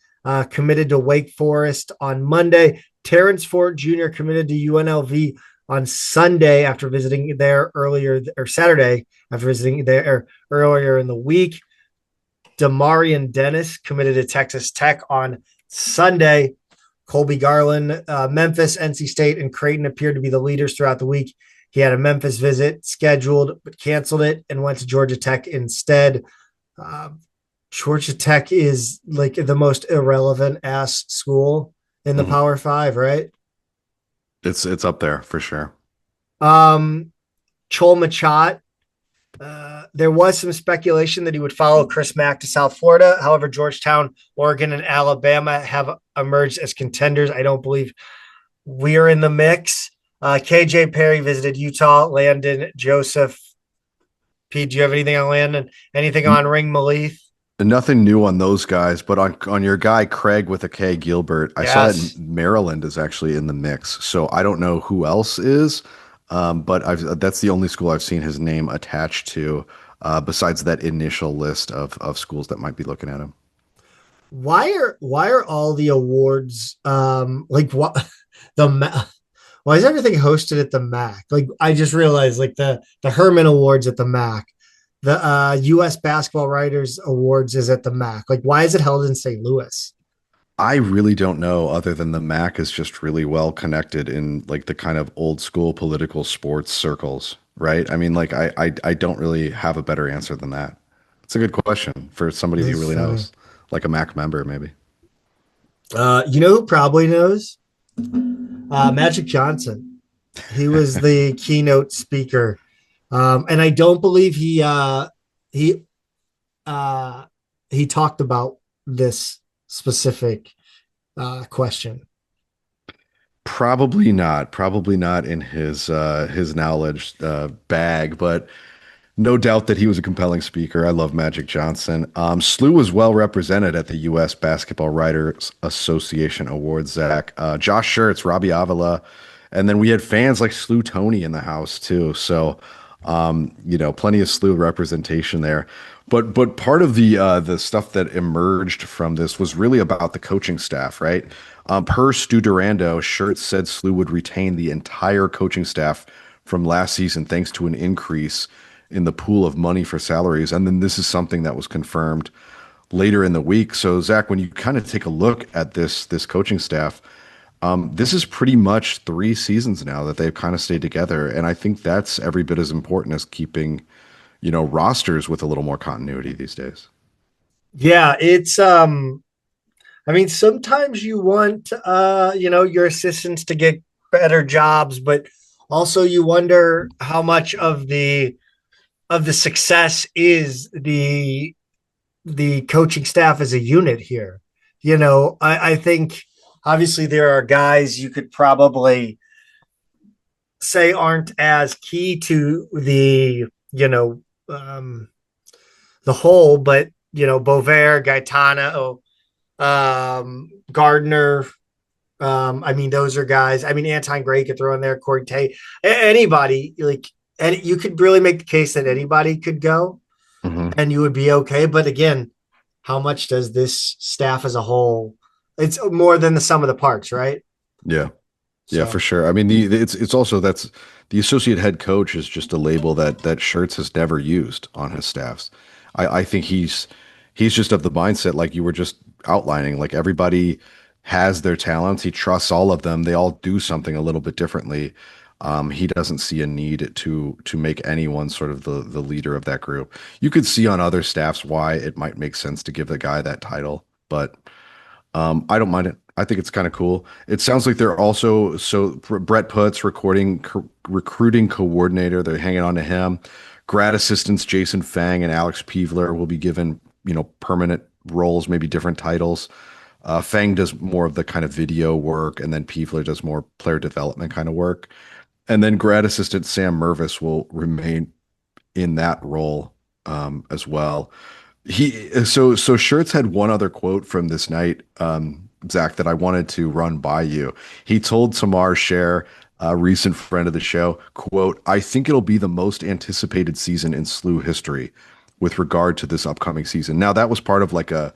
S1: committed to Wake Forest on Monday. Terrence Ford Jr. committed to UNLV on Sunday after visiting there Saturday after visiting there earlier in the week. Damarian Dennis committed to Texas Tech on Sunday. Colby Garland, Memphis, NC State, and Creighton appeared to be the leaders throughout the week. He had a Memphis visit scheduled, but canceled it and went to Georgia Tech instead. Georgia Tech is like the most irrelevant ass school in the
S2: Mhm.
S1: Power Five, right?
S2: It's up there for sure.
S1: Chol Machat. There was some speculation that he would follow Chris Mack to South Florida. However, Georgetown, Oregon, and Alabama have emerged as contenders. I don't believe we are in the mix. KJ Perry visited Utah. Landon Joseph. Pete, do you have anything on Landon? Anything on Ring Malith?
S2: Nothing new on those guys, but on your guy Craig with a K Gilbert, I saw that
S1: Yes.
S2: Maryland is actually in the mix. So I don't know who else is, but that's the only school I've seen his name attached to, besides that initial list of schools that might be looking at him.
S1: Why are all the awards like what the why is everything hosted at the MAC? Like I just realized like the Herman Awards at the MAC, the US Basketball Writers Awards is at the MAC. Like why is it held in St. Louis?
S2: I really don't know, other than the MAC is just really well connected in like the kind of old school political sports circles, right? I mean, like I don't really have a better answer than that. It's a good question for somebody who
S1: That's
S2: really
S1: funny.
S2: knows, like a MAC member, maybe.
S1: You know who probably knows? Magic Johnson. He was the keynote speaker, and I don't believe he uh, he talked about this specific question.
S2: Probably not in his knowledge bag, but no doubt that he was a compelling speaker. I love Magic Johnson. SLU was well represented at the U.S. Basketball Writers Association Awards, Zach. Josh Schertz, Robbie Avila, and then we had fans like SLU Tony in the house too. So, plenty of SLU representation there. But part of the stuff that emerged from this was really about the coaching staff, right? Per Stu Durando, Schertz said SLU would retain the entire coaching staff from last season thanks to an increase in the pool of money for salaries. And then this is something that was confirmed later in the week. So Zach, when you kind of take a look at this coaching staff, this is pretty much 3 seasons now that they've kind of stayed together. And I think that's every bit as important as keeping, rosters with a little more continuity these days.
S1: Yeah, it's I mean sometimes you want your assistants to get better jobs, but also you wonder how much of the success is the coaching staff as a unit here. I think obviously there are guys you could probably say aren't as key to the whole, but Bovair, Gaetano, Gardner. I mean, those are guys. I mean, Anton Gray could throw in there, Corey Tate, anybody like, and you could really make the case that anybody could go,
S2: Hmm.
S1: and you would be okay. But again, how much does this staff as a whole? It's more than the sum of the parts, right?
S2: Yeah. Yeah, for
S1: So
S2: sure. I mean, it's also that's the associate head coach is just a label that Schertz has never used on his staffs. I think he's just of the mindset like you were just outlining. Like everybody has their talents. He trusts all of them. They all do something a little bit differently. He doesn't see a need to make anyone sort of the leader of that group. You could see on other staffs why it might make sense to give the guy that title, but I don't mind it. I think it's kind of cool. It sounds like they're also Brett Putt's recruiting coordinator. They're hanging on to him. Grad assistants Jason Fang and Alex Peevler will be given permanent roles, maybe different titles. Fang does more of the kind of video work, and then Peevler does more player development kind of work. And then grad assistant Sam Mervis will remain in that role as well. So Schertz had one other quote from this night, Zach, that I wanted to run by you. He told Tamar Scher, a recent friend of the show, quote, "I think it'll be the most anticipated season in SLU history with regard to this upcoming season." Now that was part of like a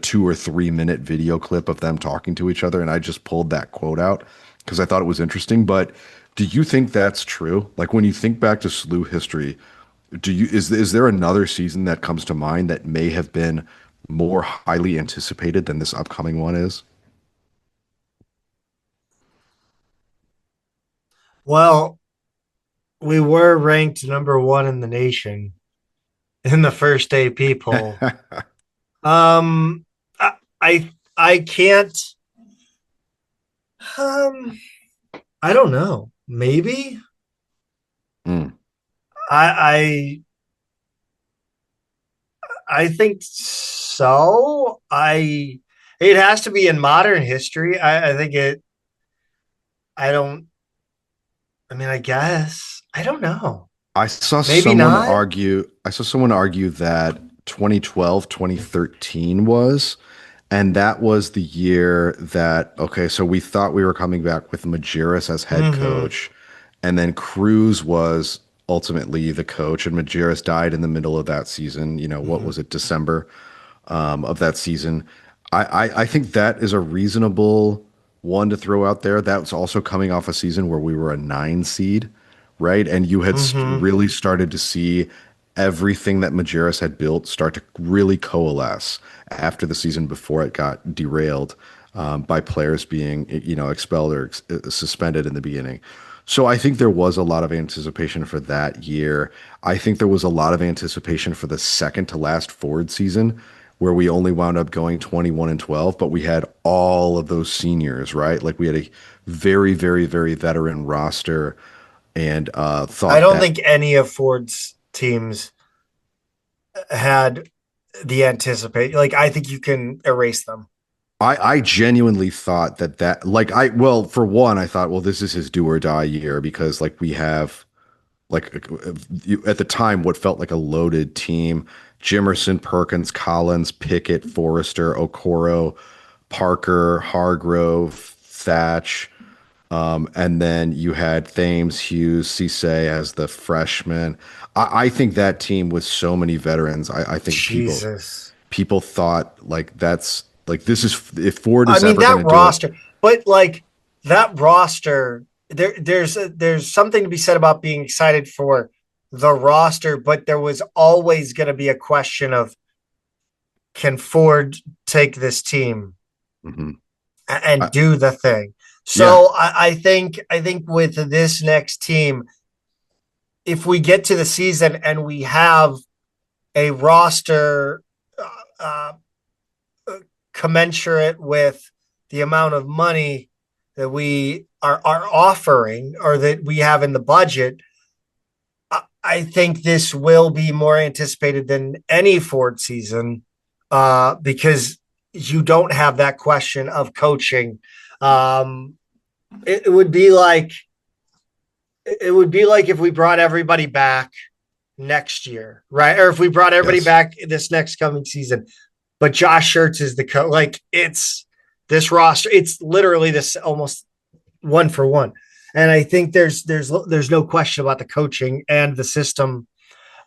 S2: 2 or 3 minute video clip of them talking to each other, and I just pulled that quote out because I thought it was interesting. But do you think that's true? Like when you think back to SLU history, is there another season that comes to mind that may have been more highly anticipated than this upcoming one is?
S1: well, we were ranked number one in the nation in the first day people. Um, I I can't. Um, I don't know. Maybe
S2: Mm.
S1: I I think so. It has to be in modern history. I think it. I don't. I mean, I guess I don't know.
S2: I saw
S1: Maybe
S2: someone
S1: not.
S2: argue, I saw someone argue that 2012, 2013 was, and that was the year that, okay, so we thought we were coming back with Majerus as head
S1: Hmm.
S2: coach, and then Cruz was ultimately the coach, and Majerus died in the middle of that season. What
S1: Hmm.
S2: was it, December of that season? I think that is a reasonable one to throw out there. That was also coming off a season where we were a 9 seed, right? And you had
S1: Hmm.
S2: really started to see everything that Majerus had built start to really coalesce after the season before it got derailed by players being, expelled or suspended in the beginning. So I think there was a lot of anticipation for that year. I think there was a lot of anticipation for the second to last Ford season, where we only wound up going 21 and 12, but we had all of those seniors, right? Like we had a very, very, very veteran roster and
S1: I
S2: thought
S1: don't
S2: that
S1: think any of Ford's teams had the anticipate. Like, I think you can erase them.
S2: I genuinely thought that like well, for one, I thought, well, this is his do or die year because like we have like at the time what felt like a loaded team. Jimerson, Perkins, Collins, Pickett, Forrester, Okoro, Parker, Hargrove, Thatch. And then you had Thames, Hughes, Cisse as the freshman. I think that team with so many veterans, I think
S1: Jesus.
S2: people thought like that's like this is if Ford
S1: I
S2: is
S1: mean
S2: ever going
S1: that
S2: to do it.
S1: roster, but like that roster, there's something to be said about being excited for the roster, but there was always going to be a question of can Ford take this team
S2: Hmm.
S1: and do the thing.
S2: Yeah,
S1: So I think with this next team, if we get to the season and we have a roster uh, commensurate with the amount of money that we are offering or that we have in the budget, I think this will be more anticipated than any Ford season because you don't have that question of coaching. Um, it would be like if we brought everybody back next year, right? Or if we brought everybody
S2: yes.
S1: back this next coming season, but Josh Schertz is the coach. Like it's this roster, it's literally this almost one for one. And I think there's no question about the coaching and the system.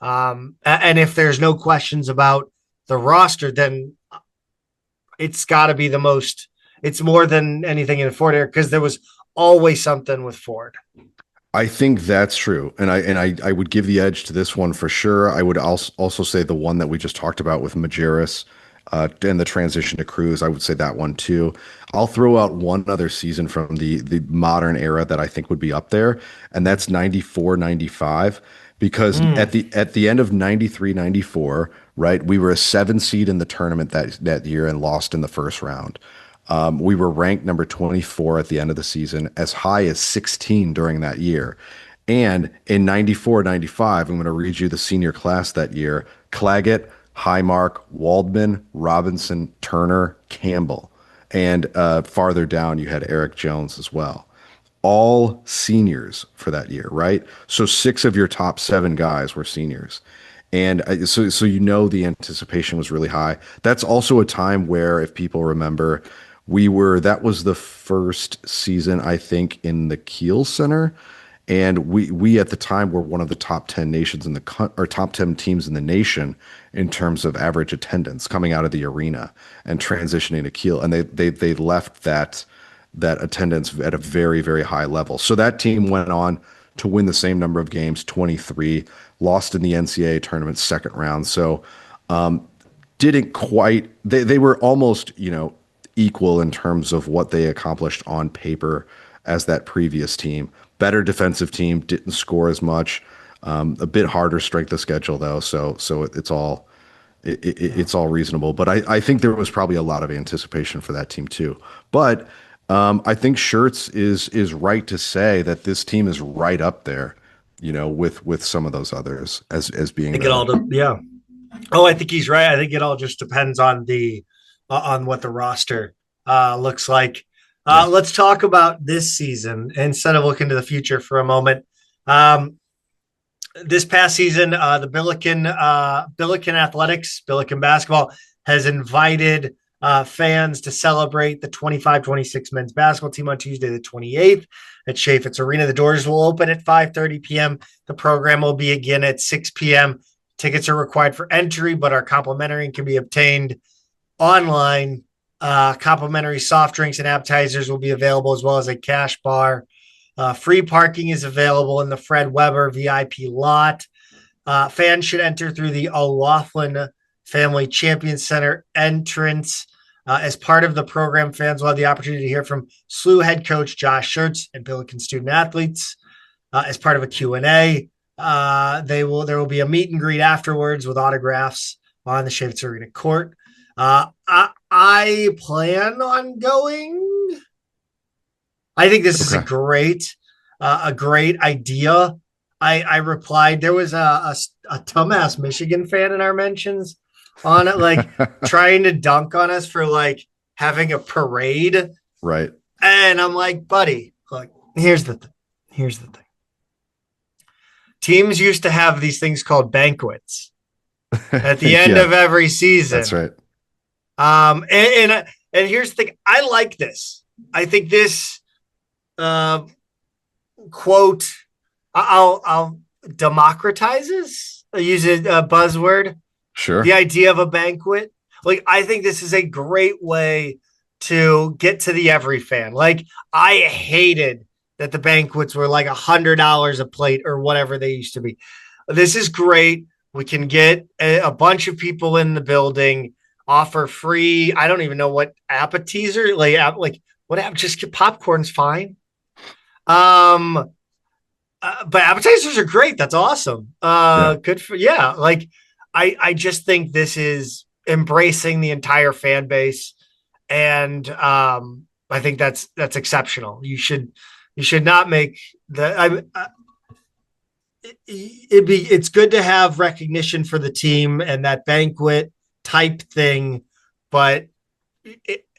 S1: And if there's no questions about the roster, then it's got to be the most. It's more than anything in Ford Air because there was always something with Ford.
S2: I think that's true. And I would give the edge to this one for sure. I would also say the one that we just talked about with Majerus and the transition to Cruz, I would say that one too. I'll throw out one other season from the modern era that I think would be up there, and that's 94, 95. Because
S1: Mm.
S2: at the end of 93, 94, right, we were a 7 seed in the tournament that year and lost in the first round. We were ranked number 24 at the end of the season, as high as 16 during that year. And in 94, 95, I'm going to read you the senior class that year: Claggett, Highmark, Waldman, Robinson, Turner, Campbell. And farther down, you had Eric Jones as well. All seniors for that year, right? So 6 of your top 7 guys were seniors. And so the anticipation was really high. That's also a time where, if people remember, that was the first season, I think, in the Kiel Center. And we at the time were one of the top 10 nations or top 10 teams in the nation in terms of average attendance coming out of the arena and transitioning to Kiel. And they left that attendance at a very, very high level. So that team went on to win the same number of games, 23, lost in the NCAA tournament second round. So didn't quite they were almost, equal in terms of what they accomplished on paper as that previous team. Better defensive team, didn't score as much. A bit harder strength of schedule though, so it's all reasonable. But I think there was probably a lot of anticipation for that team too. But I think Schertz is right to say that this team is right up there, with some of those others as
S1: I
S2: being
S1: think it all, yeah. Oh, I think he's right. I think it all just depends on the on what the roster looks like.
S2: Yeah.
S1: Let's talk about this season instead of looking to the future for a moment. Um, this past season, the Billiken Athletics, Billiken Basketball has invited fans to celebrate the 25-26 men's basketball team on Tuesday, the 28th at Chaffetz Arena. The doors will open at 5:30 p.m. The program will be again at 6 p.m. Tickets are required for entry, but are complimentary and can be obtained online. Complimentary soft drinks and appetizers will be available, as well as a cash bar. Free parking is available in the Fred Weber VIP lot. Fans should enter through the O'Laughlin Family Champion Center entrance. As part of the program, fans will have the opportunity to hear from SLU head coach Josh Schertz and Billiken student athletes. As part of a Q&A, there will be a meet and greet afterwards with autographs on the Chaffetz Arena court. I plan on going. I think this is
S2: Okay.
S1: a great idea. I replied. There was a dumbass Michigan fan in our mentions on it, like trying to dunk on us for like having a parade.
S2: Right.
S1: And I'm like, buddy, look, here's the thing. Here's the thing. Teams used to have these things called banquets at the end
S2: Yeah,
S1: of every season.
S2: that's right.
S1: And here's the thing. I like this. I think this quote, I'll democratizes. I use a buzzword.
S2: Sure.
S1: The idea of a banquet. Like, I think this is a great way to get to the every fan. Like, I hated that the banquets were like $100 a plate or whatever they used to be. This is great. We can get a bunch of people in the building, offer free. I don't even know what appetizer, like what just get popcorn's fine. But appetizers are great. That's awesome.
S2: Yeah.
S1: Good for Like I just think this is embracing the entire fan base, and I think that's exceptional. You should not make the. It's good to have recognition for the team and that banquet type thing, but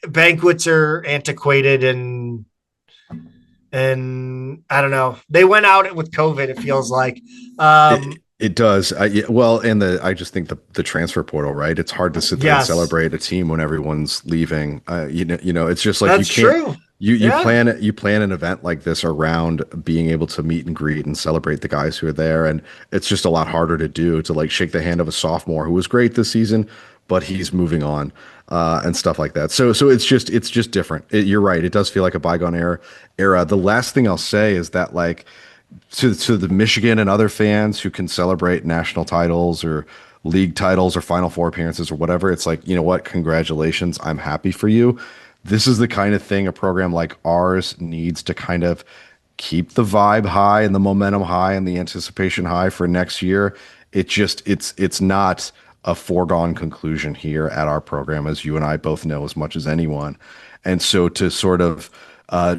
S1: banquets are antiquated and I don't know. They went out with COVID. It feels like.
S2: It does. Well, and I just think the transfer portal, right? It's hard to sit there and
S1: Yes,
S2: celebrate a team when everyone's leaving. It's just like
S1: that's
S2: you can't.
S1: true.
S2: You
S1: Yeah,
S2: plan an event like this around being able to meet and greet and celebrate the guys who are there, and it's just a lot harder to do to like shake the hand of a sophomore who was great this season, but he's moving on, and stuff like that. So it's just different. You're right. It does feel like a bygone era. The last thing I'll say is that like to the Michigan and other fans who can celebrate national titles or league titles or Final Four appearances or whatever, it's like, you know what? Congratulations. I'm happy for you. This is the kind of thing a program like ours needs to kind of keep the vibe high and the momentum high and the anticipation high for next year. It's not a foregone conclusion here at our program, as you and I both know as much as anyone. And so to sort of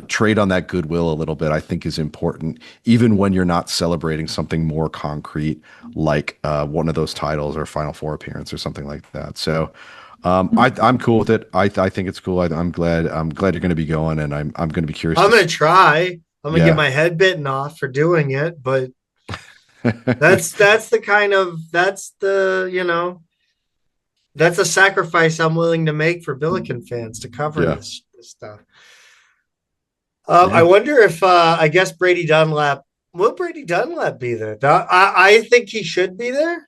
S2: trade on that goodwill a little bit, I think is important, even when you're not celebrating something more concrete like one of those titles or Final Four appearance or something like that. So I'm cool with it. I think it's cool. I'm glad you're going to be going, and I'm going to be curious.
S1: I'm gonna try. I'm gonna get
S2: Yeah.
S1: my head bitten off for doing it, but that's that's a sacrifice I'm willing to make for Billiken fans to cover
S2: Yeah.
S1: this stuff. I
S2: Yeah.
S1: wonder if I guess Brady Dunlap will Brady Dunlap be there? I think he should be there.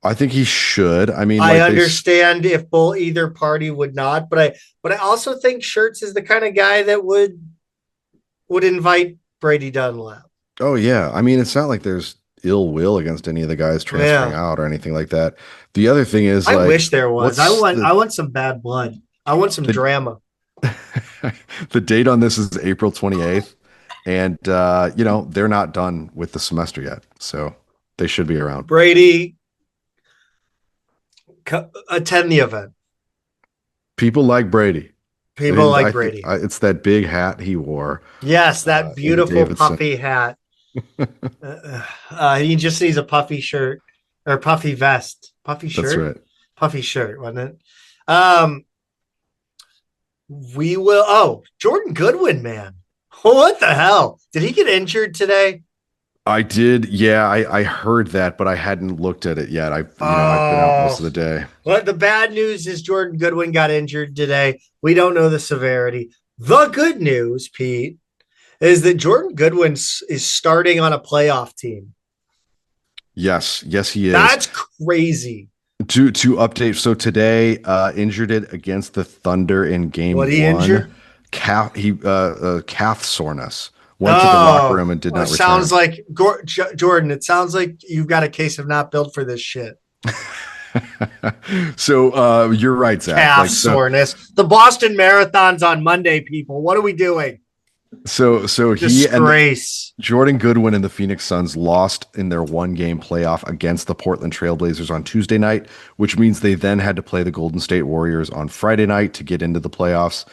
S2: I think he should. I mean,
S1: I
S2: like
S1: understand if either party would not, but I also think Schertz is the kind of guy that would invite Brady Dunlap.
S2: oh yeah. I mean, it's not like there's ill will against any of the guys transferring
S1: Yeah,
S2: out or anything like that. The other thing is
S1: I
S2: like,
S1: wish there was.
S2: what's
S1: I want some bad blood. I want some
S2: the
S1: drama.
S2: the date on this is April 28th, and they're not done with the semester yet, so they should be around.
S1: Brady, attend the event.
S2: People like Brady.
S1: People like
S2: I think
S1: Brady.
S2: it's that big hat he wore
S1: Yes, that
S2: in
S1: beautiful
S2: Davidson.
S1: puffy hat. He just needs a puffy shirt or puffy vest.
S2: That's right.
S1: Puffy shirt, wasn't it? Um, We will. Oh, Jordan Goodwin, man. What the hell? Did he get injured today?
S2: I did. Yeah, I heard that, but I hadn't looked at it yet. I've been out most
S1: Oh,
S2: of the day.
S1: well, the bad news is Jordan Goodwin got injured today. We don't know the severity. The good news, Pete, is that Jordan Goodwin is starting on a playoff team.
S2: Yes, yes, he is.
S1: That's crazy.
S2: To update, so today, injured it against the Thunder in
S1: What
S2: game
S1: he
S2: one.
S1: injured?
S2: Calf soreness. Went to the locker
S1: Oh,
S2: room and did
S1: well, it
S2: not
S1: sounds
S2: return.
S1: like Jordan. It sounds like you've got a case of not built for this shit.
S2: So you're right, Zach.
S1: Calf
S2: Like
S1: soreness. The Boston Marathon's on Monday, people. What are we doing?
S2: so he and
S1: Disgrace.
S2: Jordan Goodwin and the Phoenix Suns lost in their one-game playoff against the Portland Trailblazers on Tuesday night, which means they then had to play the Golden State Warriors on Friday night to get into the playoffs,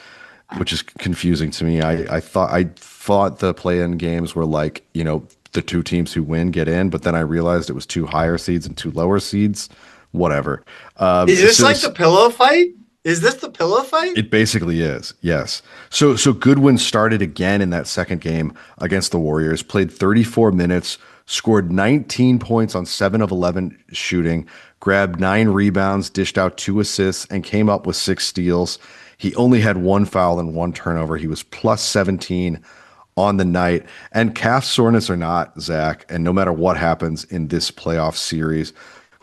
S2: which is confusing to me. I thought the play-in games were like, the two teams who win get in, but then I realized it was two higher seeds and two lower seeds. Whatever.
S1: Is this
S2: So
S1: like the pillow fight? Is this the pillow fight?
S2: it basically is, yes. So Goodwin started again in that second game against the Warriors, played 34 minutes, scored 19 points on 7 of 11 shooting, grabbed 9 rebounds, dished out 2 assists, and came up with 6 steals. He only had 1 foul and 1 turnover. He was plus 17 on the night. And calf soreness or not, Zach, and no matter what happens in this playoff series,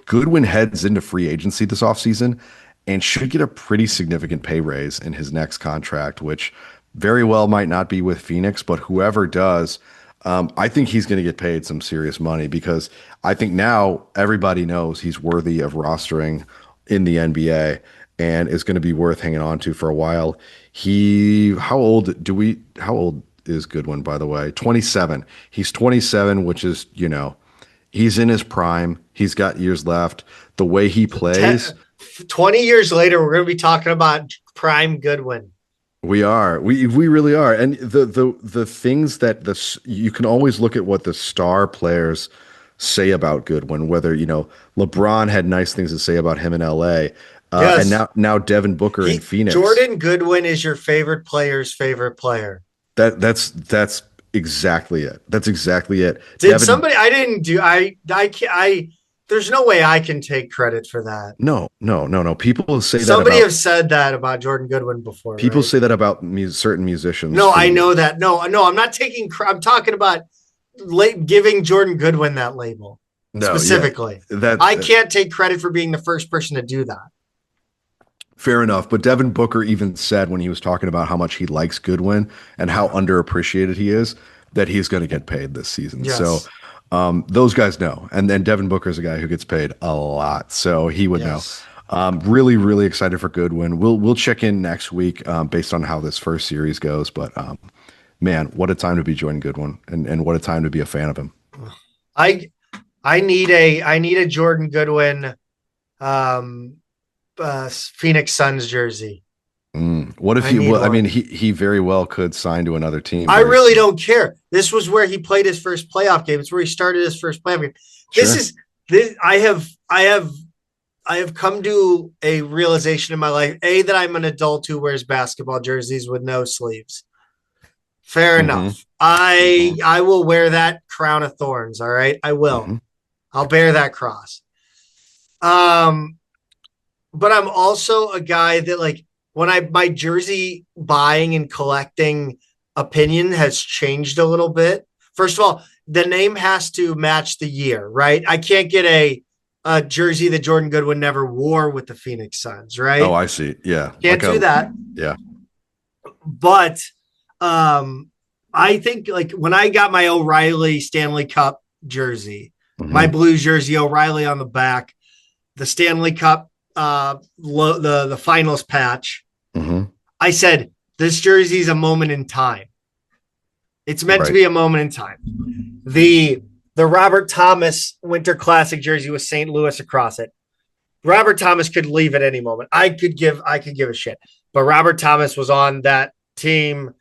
S2: Goodwin heads into free agency this offseason and should get a pretty significant pay raise in his next contract, which very well might not be with Phoenix, but whoever does, I think he's going to get paid some serious money because I think now everybody knows he's worthy of rostering in the NBA and is going to be worth hanging on to for a while. How old is Goodwin, by the way? 27. He's 27, which is, he's in his prime. He's got years left. The way he plays,
S1: 20 years later, we're going to be talking about prime Goodwin.
S2: we are. We really are. And the things that you can always look at what the star players say about Goodwin, whether, LeBron had nice things to say about him in LA. And
S1: Yes.
S2: now Devin Booker in Phoenix.
S1: Jordan Goodwin is your favorite player's favorite player.
S2: That's exactly it. That's exactly it.
S1: Did somebody? I didn't do. I. There's no way I can take credit for that.
S2: No. People say
S1: Somebody
S2: that
S1: have said that about Jordan Goodwin before.
S2: people
S1: right?
S2: say that about certain musicians.
S1: No, I know that. No, I'm not taking. I'm talking about giving Jordan Goodwin that label specifically.
S2: That
S1: I can't take credit for being the first person to do that.
S2: Fair enough. But Devin Booker even said when he was talking about how much he likes Goodwin and how underappreciated he is, that he's going to get paid this season.
S1: Yes.
S2: So those guys know. And then Devin Booker is a guy who gets paid a lot. So he would know. Really, really excited for Goodwin. We'll check in next week based on how this first series goes. But man, what a time to be Jordan Goodwin and what a time to be a fan of him.
S1: I need a Jordan Goodwin Phoenix Suns jersey.
S2: What if he very well could sign to another team.
S1: I really don't care. This was where he played his first playoff game. It's where he started his first playoff game. This I have come to a realization in my life, that I'm an adult who wears basketball jerseys with no sleeves. Fair enough. I will wear that crown of thorns. All right. I will. I'll bear that cross. But I'm also a guy that when my jersey buying and collecting opinion has changed a little bit. First of all, the name has to match the year, right? I can't get a jersey that Jordan Goodwin never wore with the Phoenix Suns, right?
S2: Oh, I see. Yeah.
S1: Can't do that.
S2: Yeah.
S1: But I think when I got my O'Reilly Stanley Cup jersey, my blue jersey, O'Reilly on the back, the Stanley Cup, the finals patch, I said, this jersey is a moment in time. It's meant to be a moment in time. The Robert Thomas Winter Classic jersey with St. Louis across it. Robert Thomas could leave at any moment. I could give a shit. But Robert Thomas was on that team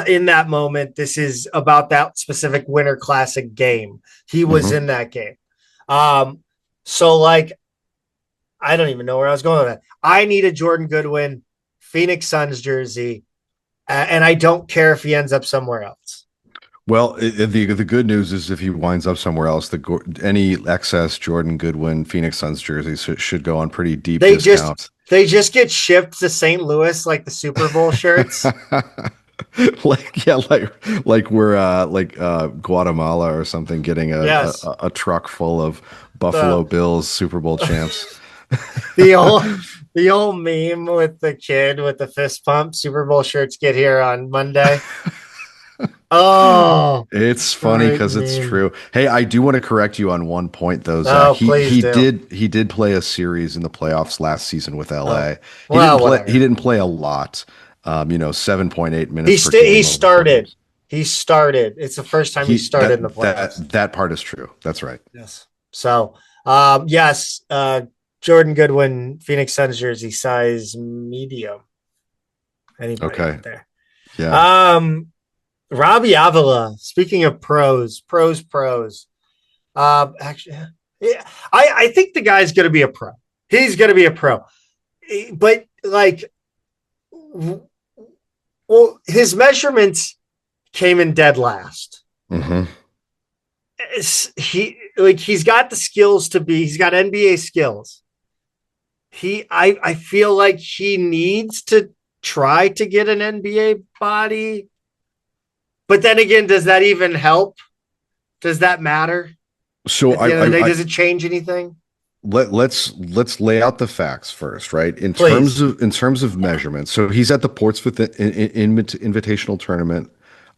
S1: in that moment. This is about that specific Winter Classic game. He was in that game. So I don't even know where I was going with that. I need a Jordan Goodwin Phoenix Suns jersey, and I don't care if he ends up somewhere else.
S2: Well, the good news is if he winds up somewhere else, any excess Jordan Goodwin Phoenix Suns jerseys should go on pretty deep
S1: They just
S2: discounts.
S1: they just get shipped to St. Louis like the Super Bowl shirts.
S2: Like yeah, like we're Guatemala or something getting
S1: Yes.
S2: a truck full of Buffalo
S1: The
S2: Bills Super Bowl champs.
S1: the old the old meme with the kid with the fist pump. Super Bowl shirts get here on Monday. Oh,
S2: It's funny
S1: great
S2: because it's
S1: meme.
S2: true. Hey, I do want to correct you on one point though, Zach.
S1: Oh,
S2: He
S1: please
S2: he
S1: do.
S2: did he did play a series in the playoffs last season with
S1: Oh,
S2: LA.
S1: well,
S2: He
S1: whatever.
S2: didn't play a lot. 7.8
S1: He
S2: minutes per
S1: st- he
S2: game over four
S1: started.
S2: games.
S1: He started. It's the first time he
S2: He
S1: started in the playoffs.
S2: that part is true. That's right.
S1: Yes. So, yes, Jordan Goodwin, Phoenix Suns jersey, size medium. Anybody
S2: Okay.
S1: out there?
S2: Yeah.
S1: Um, Robbie Avila. Speaking of pros. Actually, yeah, I think the guy's going to be a pro. He's going to be a pro, but like, well, his measurements came in dead last.
S2: hmm
S1: He's got the skills to be. He's got NBA skills. I feel like he needs to try to get an NBA body. But then again, does that even help? Does that matter?
S2: So
S1: At the end of the day, does it change anything?
S2: let's lay out the facts first, right?
S1: Please.
S2: In terms of measurements. So he's at the Portsmouth Invitational Tournament,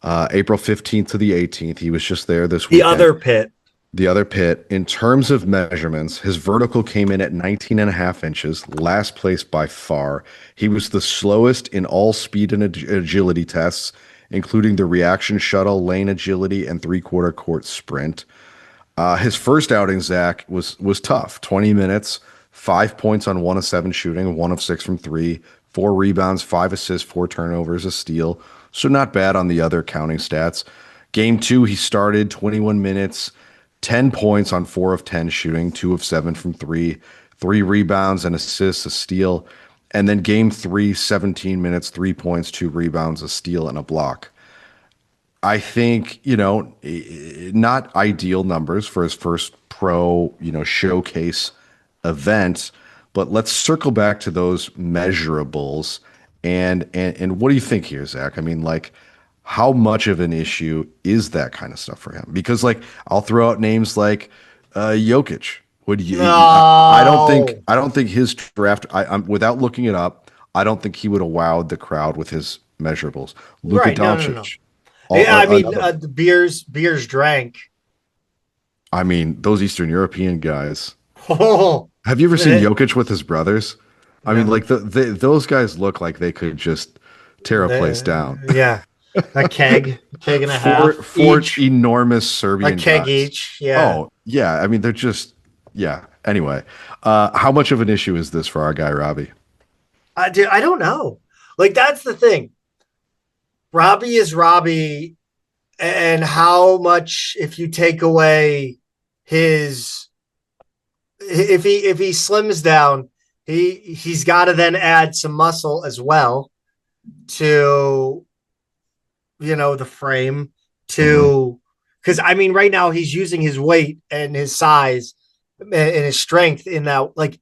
S2: April 15th to the 18th. He was just there this
S1: The
S2: weekend.
S1: other pit.
S2: The other pit, in terms of measurements, his vertical came in at 19 and a half inches, last place by far. He was the slowest in all speed and agility tests, including the reaction shuttle, lane agility, and three-quarter court sprint. His first outing, Zach, was tough. 20 minutes, 5 points on 1 of 7 shooting, 1 of 6 from three, 4 rebounds, 5 assists, 4 turnovers, a steal. So not bad on the other counting stats. Game two, he started 21 minutes, 10 points on 4 of 10 shooting, 2 of 7 from three, 3 rebounds and assists, a steal. And then game three, 17 minutes, 3 points, 2 rebounds, a steal, and a block. I think, not ideal numbers for his first pro, showcase event, but let's circle back to those measurables. And what do you think here, Zach? I mean, like, how much of an issue is that kind of stuff for him? Because, like, I'll throw out names like Jokic. Would you?
S1: No.
S2: I don't think his draft. I'm without looking it up. I don't think he would have wowed the crowd with his measurables. Luka
S1: Right. No.
S2: Doncic.
S1: Yeah, I mean,
S2: Another.
S1: the beers drank.
S2: I mean, those Eastern European guys.
S1: Oh,
S2: Have you ever seen Jokic with his brothers? I mean,
S1: no.
S2: like those guys look like they could just tear a place down.
S1: Yeah. A keg and a half
S2: Four
S1: each.
S2: enormous
S1: A
S2: Serbian
S1: keg
S2: guys.
S1: each. Yeah.
S2: Oh, yeah. I mean, they're just, yeah. Anyway, how much of an issue is this for our guy, Robbie?
S1: I don't know. Like, that's the thing. Robbie is Robbie, and how much if you take away his if he slims down, he's got to then add some muscle as well to the frame
S2: hmm
S1: to because I mean right now he's using his weight and his size and his strength in that like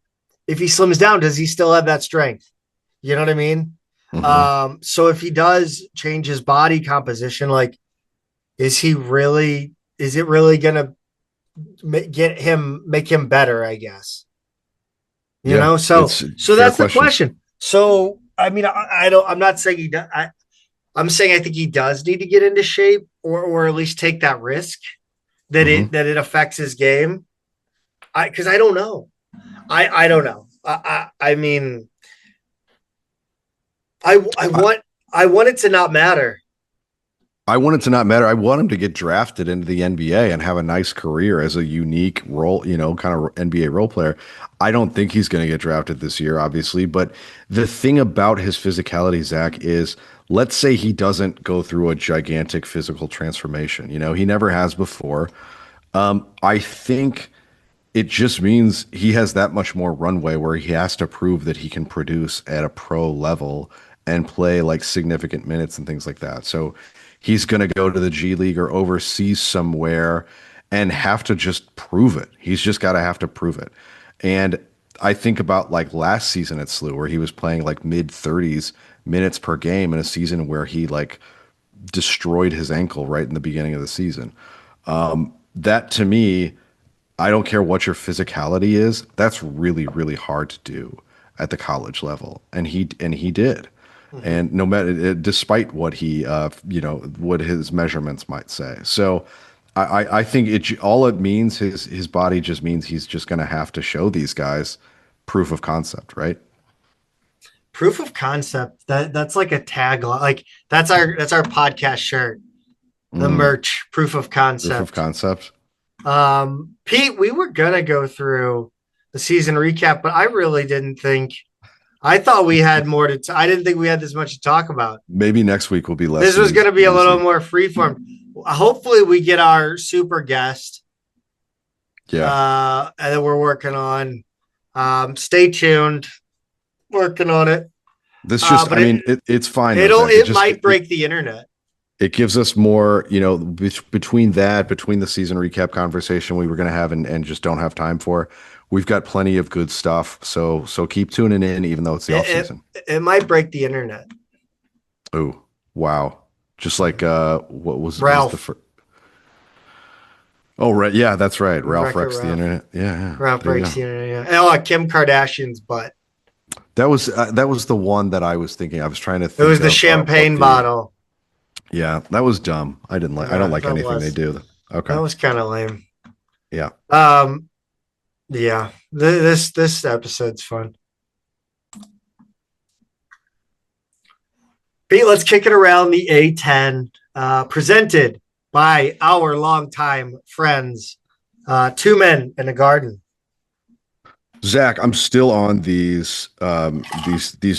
S1: if he slims down, does he still have that strength? You know what I mean?
S2: hmm
S1: So if he does change his body composition, like, is it really gonna make him better? I guess
S2: Yeah, it's a
S1: So
S2: fair
S1: that's the
S2: question.
S1: question. So I mean, I don't. I'm not saying he does. I'm saying I think he does need to get into shape, or at least take that risk
S2: hmm
S1: that it affects his game. Because I don't know. I don't know. I mean,
S2: I,
S1: I want it to not matter.
S2: I want it to not matter. I want him to get drafted into the NBA and have a nice career as a unique role, kind of NBA role player. I don't think he's going to get drafted this year, obviously. But the thing about his physicality, Zach, is let's say he doesn't go through a gigantic physical transformation. He never has before. I think it just means he has that much more runway where he has to prove that he can produce at a pro level and play like significant minutes and things like that. So he's going to go to the G League or overseas somewhere and have to just prove it. He's just got to have to prove it. And I think about like last season at SLU where he was playing like mid 30s minutes per game in a season where he like destroyed his ankle right in the beginning of the season. That to me, I don't care what your physicality is. That's really, really hard to do at the college level, and he did.
S1: Mhm.
S2: And no matter, despite what he, what his measurements might say. So, I think all it means his body just means he's just going to have to show these guys proof of concept, right?
S1: Proof of concept. That's like a tagline. Like that's our podcast shirt. The
S2: Mm,
S1: merch. Proof of
S2: proof of
S1: concept.
S2: concept.
S1: Pete, we were gonna go through the season recap, but I really didn't think. I thought we had more to. I didn't think we had this much to talk about.
S2: Maybe next week will be less
S1: This was going to be a little
S2: easy.
S1: more freeform. Hopefully, we get our super guest
S2: Yeah.
S1: that we're working on. Stay tuned, working on it.
S2: This just,
S1: But
S2: I mean, it's fine though,
S1: it'll
S2: Zach.
S1: it might break the internet.
S2: It gives us more, between the season recap conversation we were going to have and just don't have time for. We've got plenty of good stuff. So keep tuning in, even though it's the off
S1: It,
S2: season.
S1: it might break the internet.
S2: Oh, wow. Just like, what was the
S1: Ralph,
S2: first? Oh, right. Yeah, that's right. Ralph
S1: Rebecca
S2: Rex, the
S1: Ralph,
S2: internet. Yeah, yeah.
S1: Ralph
S2: There you
S1: breaks
S2: go.
S1: the internet. Yeah. Oh, Kim Kardashian's butt.
S2: That was the one that I was thinking. I was trying to
S1: It was
S2: think
S1: the
S2: of what
S1: champagne
S2: the,
S1: bottle.
S2: yeah, that was dumb. I don't like
S1: That
S2: anything they
S1: was
S2: do.
S1: that
S2: Okay.
S1: was kind of lame.
S2: Yeah.
S1: Um, yeah. This episode's fun. Pete, let's kick it around the A10, presented by our longtime friends, Two Men in a Garden.
S2: Zach, I'm still on these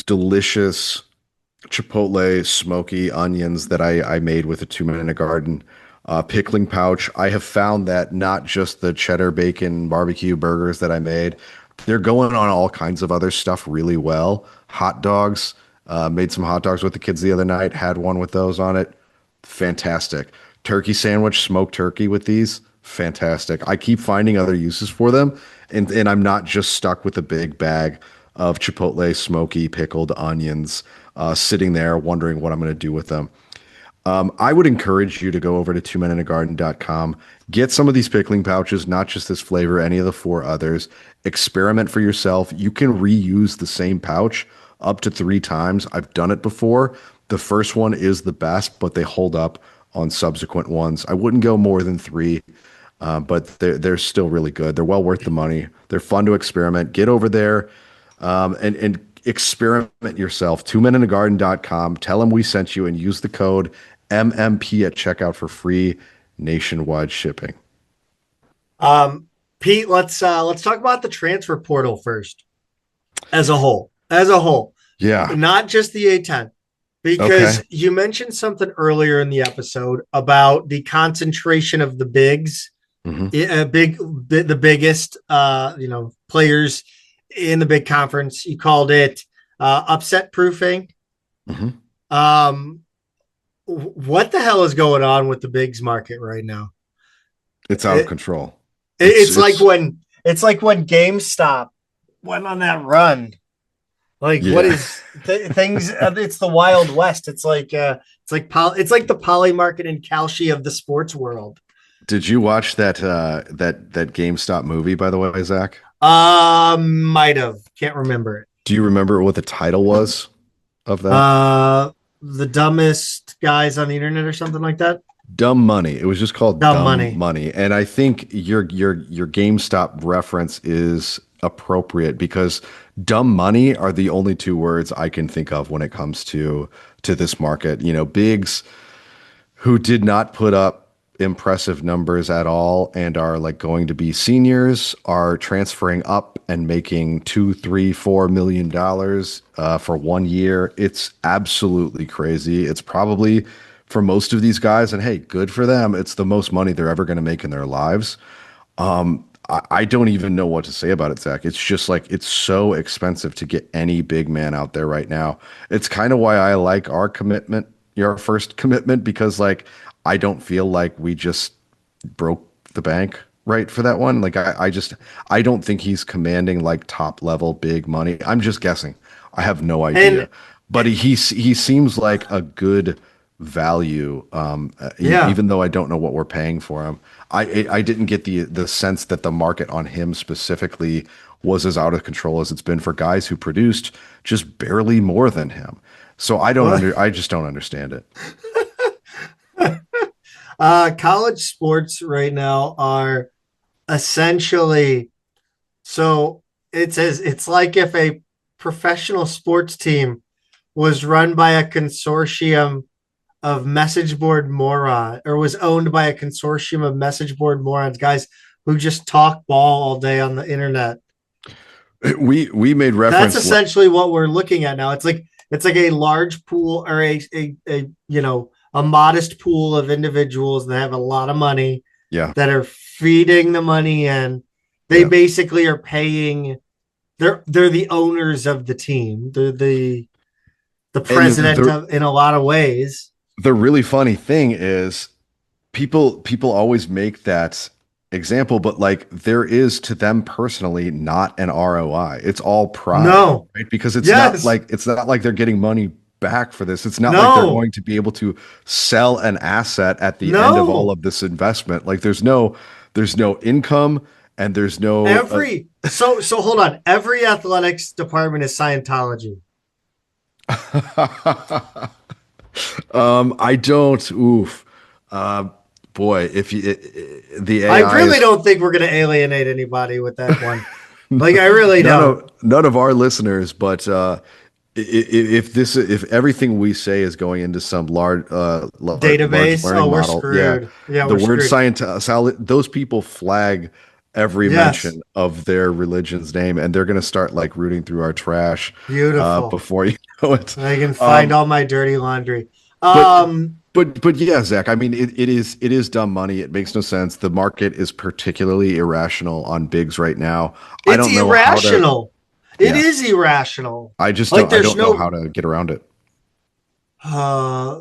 S2: delicious Chipotle smoky onions that I made with a 2 minute in a garden pickling pouch. I have found that not just the cheddar bacon barbecue burgers that I made, they're going on all kinds of other stuff really well. Hot dogs, made some hot dogs with the kids the other night, had one with those on it. Fantastic. Turkey sandwich, smoked turkey with these. Fantastic. I keep finding other uses for them, and I'm not just stuck with a big bag of Chipotle smoky pickled onions sitting there wondering what I'm going to do with them. I would encourage you to go over to twomeninthegarden.com, get some of these pickling pouches, not just this flavor, any of the four others. Experiment for yourself. You can reuse the same pouch up to 3 times. I've done it before. The first one is the best, but they hold up on subsequent ones. I wouldn't go more than 3, but they're still really good. They're well worth the money. They're fun to experiment. Get over there and experiment yourself. Twomeninthegarden.com. Tell them we sent you and use the code MMP at checkout for free nationwide shipping.
S1: Um, Pete, let's talk about the transfer portal first, as a whole,
S2: Yeah.
S1: not just the A10, because
S2: Okay.
S1: you mentioned something earlier in the episode about the concentration of the bigs,
S2: Hmm.
S1: the biggest, players in the big conference. You called it upset proofing.
S2: Hmm.
S1: Um, what the hell is going on with the bigs market right now?
S2: It's out of
S1: It,
S2: control.
S1: it's like when GameStop went on that run. Like what
S2: Yeah.
S1: is things? It's the Wild West. It's like the poly market in Kalshi of the sports world.
S2: Did you watch that GameStop movie, by the way, Zach?
S1: Might have, can't remember it.
S2: Do you remember what the title was of that?
S1: Uh, the dumbest guys on the internet or something like that.
S2: Dumb Money. It was just called
S1: Dumb
S2: Dumb
S1: money.
S2: Money. And I think your GameStop reference is appropriate because dumb money are the only 2 words I can think of when it comes to this market. Bigs who did not put up impressive numbers at all and are like going to be seniors are transferring up and making 2, 3, 4 million dollars for 1 year. It's absolutely crazy. It's probably for most of these guys, and hey, good for them. It's the most money they're ever going to make in their lives. I don't even know what to say about it, Zach. It's just like it's so expensive to get any big man out there right now. It's kind of why I like our commitment, your first commitment, because like I don't feel like we just broke the bank right for that one. Like I don't think he's commanding like top level big money. I'm just guessing. I have no
S1: And
S2: idea. But he seems like a good value,
S1: yeah,
S2: even though I don't know what we're paying for him. I didn't get the sense that the market on him specifically was as out of control as it's been for guys who produced just barely more than him. So
S1: well,
S2: I just don't understand it.
S1: college sports right now are essentially so it's like if a professional sports team was run by a consortium of message board moron or was owned by a consortium of message board morons, guys who just talk ball all day on the internet.
S2: We made
S1: That's
S2: reference.
S1: essentially what we're looking at now. It's like a large pool or a a modest pool of individuals that have a lot of money
S2: Yeah,
S1: that are feeding the money in. They
S2: yeah.
S1: basically are paying. They're the owners of the team. They're the
S2: And
S1: president of in a lot of ways.
S2: the really funny thing is people always make that example, but like there is to them personally not an ROI. It's all pride,
S1: No.
S2: right? Because
S1: Yes.
S2: it's not like they're getting money back for this. It's not like they're
S1: No.
S2: going to be able to sell an asset at the end of all
S1: No.
S2: of this investment. Like there's no income and there's no
S1: So hold on. Every athletics department is Scientology.
S2: I don't. Oof. Uh, Boy, if you the
S1: I
S2: AI
S1: really
S2: is
S1: don't think we're going to alienate anybody with that one. Like I really don't.
S2: none of our listeners, but if everything we say is going into some large
S1: Database. Oh,
S2: learning
S1: we're
S2: model, yeah,
S1: screwed. Yeah,
S2: the
S1: we're
S2: word
S1: screwed.
S2: science, those people flag every
S1: Yes.
S2: mention of their religion's name, and they're going to start like rooting through our trash
S1: Beautiful.
S2: before you know it.
S1: I can find
S2: Um,
S1: all my dirty laundry.
S2: But
S1: Um,
S2: but yeah, Zach. I mean, it is dumb money. It makes no sense. The market is particularly irrational on bigs right now. I
S1: it's
S2: don't know how to.
S1: irrational. It
S2: Yeah,
S1: is irrational.
S2: I just
S1: Like
S2: don't. I
S1: there's
S2: don't know
S1: no
S2: how to get around it.
S1: uh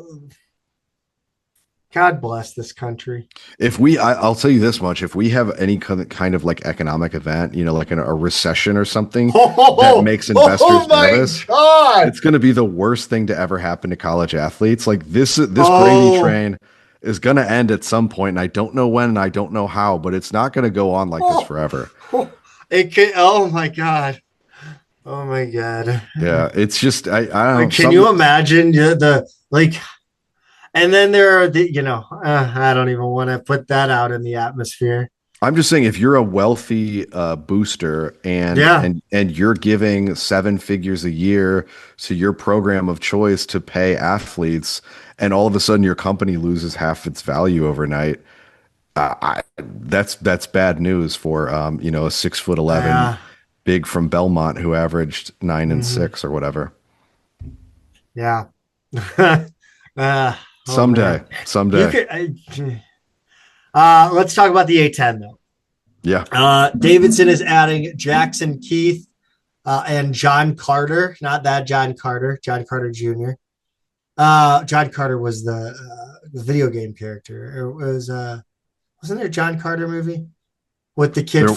S1: God bless this country.
S2: I'll tell you this much: if we have any kind of like economic event, you know, like a recession or something that
S1: Oh,
S2: makes
S1: oh
S2: investors
S1: my
S2: nervous,
S1: God.
S2: it's going to be the worst thing to ever happen to college athletes. Like this gravy
S1: Oh,
S2: train is going to end at some point, and I don't know when, and I don't know how, but it's not going to go on like this
S1: oh,
S2: forever.
S1: oh. It can, oh my God. Oh my God.
S2: Yeah, it's just I don't
S1: Like,
S2: know
S1: can
S2: some
S1: you imagine the like, and then there are the, I don't even want to put that out in the atmosphere.
S2: I'm just saying if you're a wealthy booster
S1: Yeah.
S2: and you're giving seven figures a year to your program of choice to pay athletes, and all of a sudden your company loses half its value overnight, that's bad news for you know, a 6'11"
S1: Yeah.
S2: big from Belmont who averaged 9 and 6
S1: Hmm.
S2: or whatever.
S1: Yeah. Oh
S2: Someday,
S1: man. You
S2: someday.
S1: could, let's talk about the A10 though.
S2: Yeah.
S1: Davidson is adding Jackson Keith and John Carter, not that John Carter, John Carter Jr. John Carter was the video game character. It was wasn't there a John Carter movie with the kid
S2: There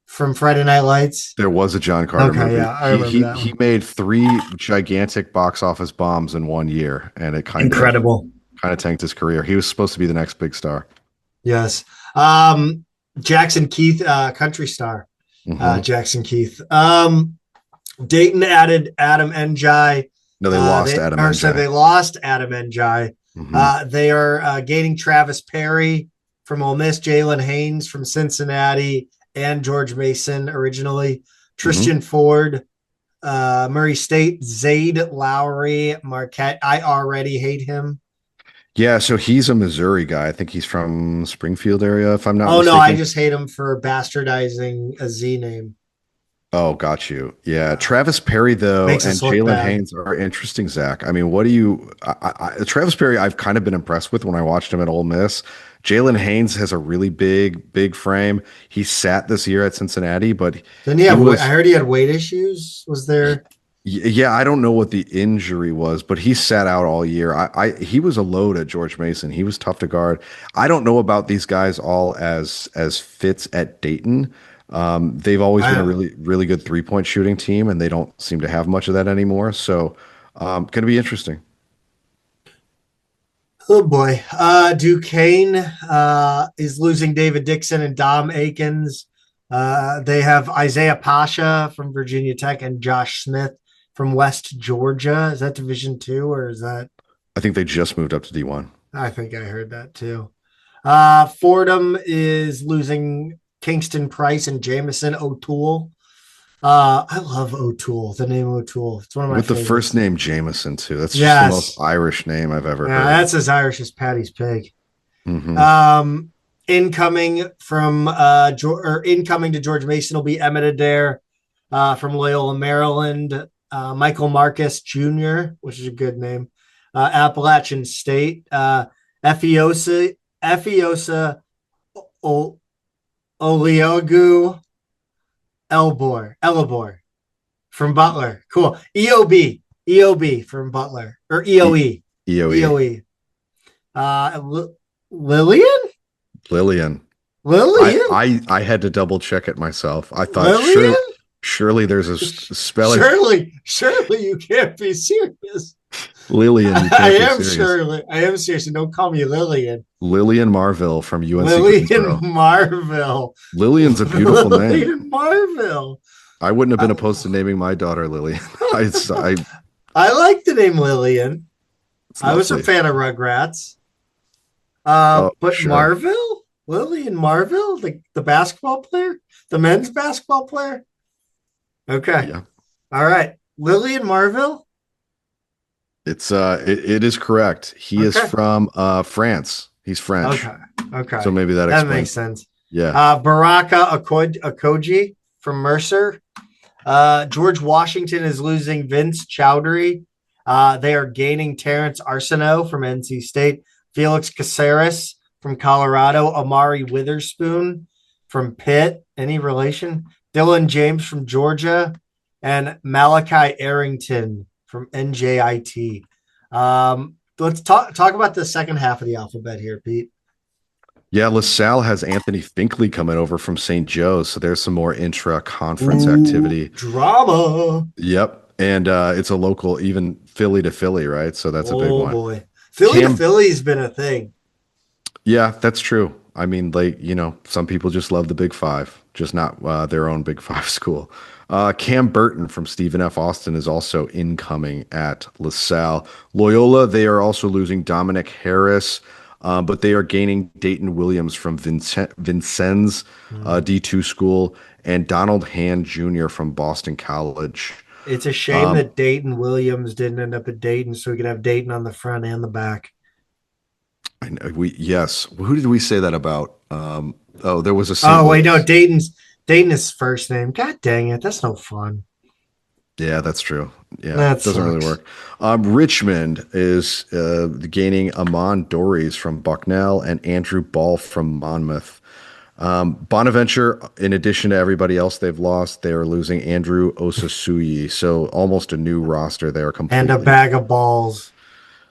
S1: from Friday Night Lights?
S2: There was a John Carter
S1: Okay,
S2: movie.
S1: yeah, I remember that
S2: He
S1: one.
S2: made three gigantic box office bombs in 1 year, and it
S1: Incredible.
S2: kind of tanked his career. He was supposed to be the next big star.
S1: Yes. Jackson Keith, country star.
S2: Hmm.
S1: Jackson Keith. Dayton added Adam Njai.
S2: No, they lost Adam
S1: They
S2: NJ.
S1: lost Adam Njai.
S2: Hmm.
S1: They are gaining Travis Perry from Ole Miss, Jalen Haynes from Cincinnati, and George Mason originally.
S2: Hmm.
S1: Tristan Ford, Murray State, Zayd Lowry, Marquette. I already hate him.
S2: Yeah, so he's a Missouri guy. I think he's from Springfield area, if I'm not
S1: Oh no, I
S2: mistaken.
S1: just hate him for bastardizing a Z name.
S2: Oh, got you. Yeah, Travis Perry though,
S1: Makes
S2: and
S1: us look
S2: Jalen
S1: bad.
S2: Haynes are interesting. Zach, I mean, what do you? Travis Perry, I've kind of been impressed with when I watched him at Ole Miss. Jalen Haynes has a really big frame. He sat this year at Cincinnati, but
S1: Didn't he
S2: he
S1: have? I
S2: was.
S1: heard he had weight issues. Was there?
S2: Yeah, I don't know what the injury was, but he sat out all year. He was a load at George Mason. He was tough to guard. I don't know about these guys all as fits at Dayton. They've always been a
S1: Wow.
S2: really good 3-point shooting team, and they don't seem to have much of that anymore. So, going to be interesting.
S1: Oh boy. Duquesne is losing David Dixon and Dom Akins. They have Isaiah Pasha from Virginia Tech and Josh Smith from West Georgia. Is that Division two or is that?
S2: I think they just moved up to D1.
S1: I think I heard that too. Fordham is losing Kingston Price and Jamison O'Toole. I love O'Toole, the name O'Toole. It's one of my
S2: With the first
S1: favorites.
S2: name Jameson too. That's just the most
S1: Yes.
S2: Irish name I've ever
S1: Yeah,
S2: heard.
S1: that's as Irish as Paddy's Pig.
S2: Hmm.
S1: Um, incoming from incoming to George Mason will be Emmett Adair from Loyola, Maryland. Michael Marcus Jr., which is a good name. Appalachian State. Efiosa o- Oliogu Elbor from Butler. Cool. EOB from Butler or
S2: E-
S1: EOE.
S2: EOE.
S1: EOE. Lillian?
S2: Lillian. I,
S1: Lillian?
S2: I had to double check it myself. I thought
S1: Lillian?
S2: surely there's a spelling.
S1: Surely you can't be serious.
S2: Lillian, you
S1: I
S2: can't be
S1: am
S2: serious.
S1: surely. I am serious. And don't call me Lillian.
S2: Lillian Marville from UNC
S1: Lillian
S2: Greensboro.
S1: Marville.
S2: Lillian's a beautiful name.
S1: Lillian Marville.
S2: I wouldn't have been opposed to
S1: Oh,
S2: naming my daughter Lillian. It's
S1: I like the name Lillian. I was a
S2: lovely.
S1: fan of Rugrats.
S2: Oh,
S1: But
S2: sure.
S1: Marville? Lillian Marville? The basketball player? The men's basketball player? Okay.
S2: Yeah.
S1: All right. Lillian Marville?
S2: It is correct. He is
S1: Okay.
S2: from France. He's French.
S1: Okay. Okay.
S2: So maybe that
S1: That makes
S2: explains.
S1: sense.
S2: Yeah.
S1: Baraka Akoji from Mercer. George Washington is losing Vince Chowdhury. They are gaining Terrence Arsenault from NC State. Felix Caceres from Colorado. Amari Witherspoon from Pitt. Any relation? Dylan James from Georgia. And Malachi Arrington from NJIT. Let's talk about the second half of the alphabet here, Pete.
S2: Yeah, LaSalle has Anthony Finkley coming over from St. Joe's, so there's some more intra-conference
S1: Ooh,
S2: activity.
S1: drama.
S2: Yep, and it's a local, even Philly to Philly, right? So that's a big
S1: Oh
S2: one.
S1: boy. Philly to
S2: Cam,
S1: Philly's been a thing.
S2: yeah, that's true. I mean, like, some people just love the Big Five, just not their own Big Five school. Cam Burton from Stephen F. Austin is also incoming at LaSalle. Loyola, they are also losing Dominic Harris, but they are gaining Dayton Williams from Vincennes
S1: Hmm.
S2: D2 school and Donald Hand Jr. from Boston College.
S1: It's a shame
S2: Um,
S1: that Dayton Williams didn't end up at Dayton, so we could have Dayton on the front and the back.
S2: I know yes. Who did we say that about? Oh, there was a St.
S1: Oh wait, no,
S2: Louis.
S1: Dayton is first name. God dang it, that's no fun.
S2: Yeah, that's true. Yeah,
S1: That
S2: doesn't really
S1: sucks.
S2: work. Richmond is gaining Amon Dories from Bucknell and Andrew Ball from Monmouth. Bonaventure, in addition to everybody else they've lost, they are losing Andrew Osasuyi. So almost a new roster there
S1: And a
S2: completely.
S1: bag of balls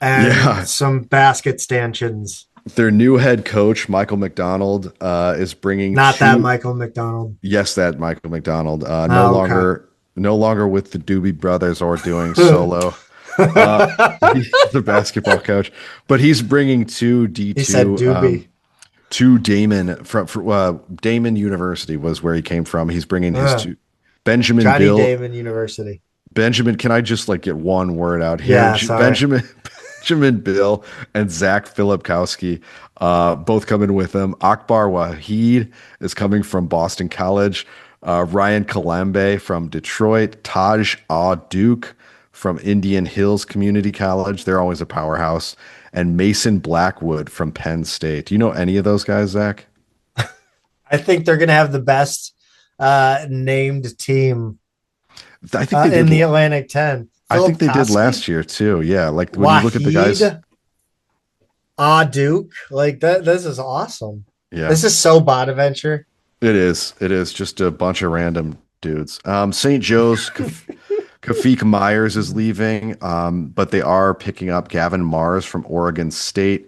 S1: and
S2: Yeah,
S1: some basket stanchions.
S2: their new head coach, Michael McDonald, is bringing
S1: Not that
S2: two.
S1: Michael McDonald.
S2: Yes, that Michael McDonald. No
S1: Oh, okay.
S2: longer, no longer with the Doobie Brothers or doing solo. He's the basketball coach, but he's bringing two
S1: He said
S2: D2,
S1: Doobie.
S2: two Damon from Damon University was where he came from. He's bringing his two Benjamin
S1: Johnny
S2: Bill.
S1: Damon University.
S2: Benjamin, can I just like get one word out here?
S1: Yeah, sorry.
S2: Benjamin Bill and Zach Filipkowski, both coming with him. Akbar Wahid is coming from Boston College. Ryan Kalambe from Detroit. Taj Duke from Indian Hills Community College. They're always a powerhouse. And Mason Blackwood from Penn State. Do you know any of those guys, Zach?
S1: I think they're going to have the best named team
S2: I think they
S1: in
S2: did.
S1: the Atlantic 10.
S2: I think
S1: Philip
S2: they did
S1: Koski,
S2: last year too. Yeah, like when you look at the guys.
S1: Wahid, Ah Duke. Like that. This is awesome.
S2: Yeah,
S1: This is so Bonaventure.
S2: it is. It is just a bunch of random dudes. St. Joe's. Kafik Myers is leaving, but they are picking up Gavin Mars from Oregon State,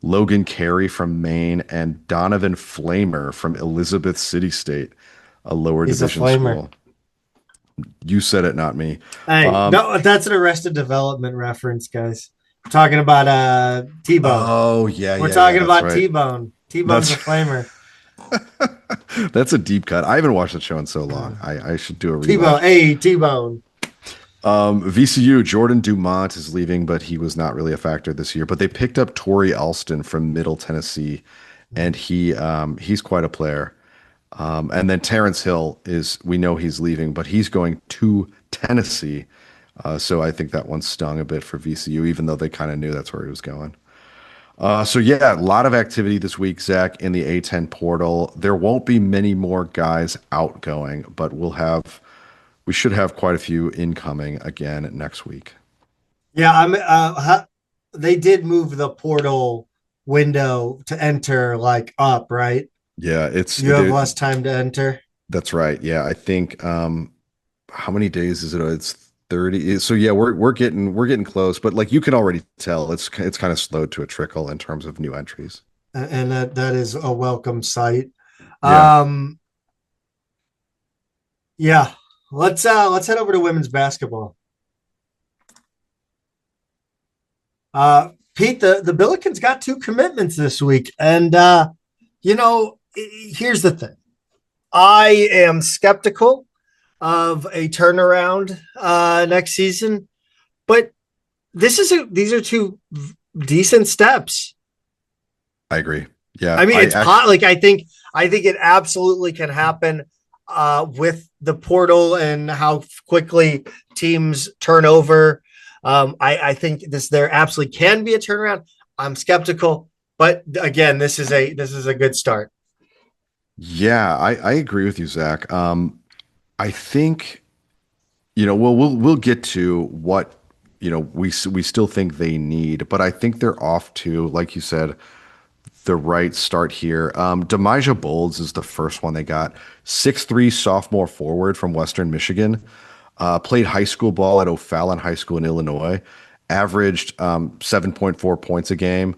S2: Logan Carey from Maine, and Donovan Flamer from Elizabeth City State, a lower
S1: He's a
S2: division
S1: flamer.
S2: school. You said it, not me.
S1: Hey,
S2: Um,
S1: no, that's an Arrested Development reference, guys. We're talking about T-Bone.
S2: oh yeah,
S1: We're
S2: yeah, yeah.
S1: talking
S2: That's
S1: about
S2: right.
S1: T-Bone. T-Bone's
S2: That's
S1: a flamer.
S2: that's a deep cut. I haven't watched the show in so long. I should do a
S1: T-Bone.
S2: rewatch.
S1: Hey, T-Bone.
S2: VCU, Jordan Dumont is leaving, but he was not really a factor this year. But they picked up Torrey Alston from Middle Tennessee, and he's quite a player. And then Terrence Hill is, we know he's leaving, but he's going to Tennessee. So I think that one stung a bit for VCU, even though they kind of knew that's where he was going. So yeah, a lot of activity this week, Zach, in the A10 portal. There won't be many more guys outgoing, but we should have quite a few incoming again next week.
S1: Yeah, they did move the portal window to enter like up, right?
S2: Yeah, it's
S1: You have
S2: there.
S1: less time to enter.
S2: That's right. Yeah, I think how many days is it? It's 30. So yeah, we're getting close, but like you can already tell it's kind of slowed to a trickle in terms of new entries.
S1: And that is a welcome sight.
S2: Yeah.
S1: Um, yeah, let's head over to women's basketball. Pete, the Billikens got two commitments this week, and here's the thing: I am skeptical of a turnaround next season, but these are two decent steps.
S2: I agree. Yeah,
S1: I mean,
S2: I
S1: it's
S2: actually
S1: pot. Like I think it absolutely can happen with the portal and how quickly teams turn over. I think there absolutely can be a turnaround. I'm skeptical, but again, this is a good start.
S2: yeah, I agree with you, Zach. I think we'll get to what we still think they need, but I think they're off to, like you said, the right start here. Demijah Bolds is the first one they got. 6'3" sophomore forward from Western Michigan. Played high school ball at O'Fallon High School in Illinois. Averaged 7.4 points a game,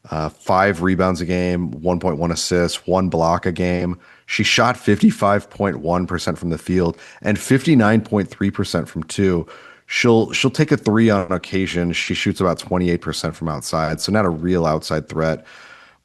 S2: 5 rebounds a game, 1.1 assists, 1 block a game. She shot 55.1% from the field and 59.3% from two. She'll take a three on occasion. She shoots about 28% from outside, so not a real outside threat.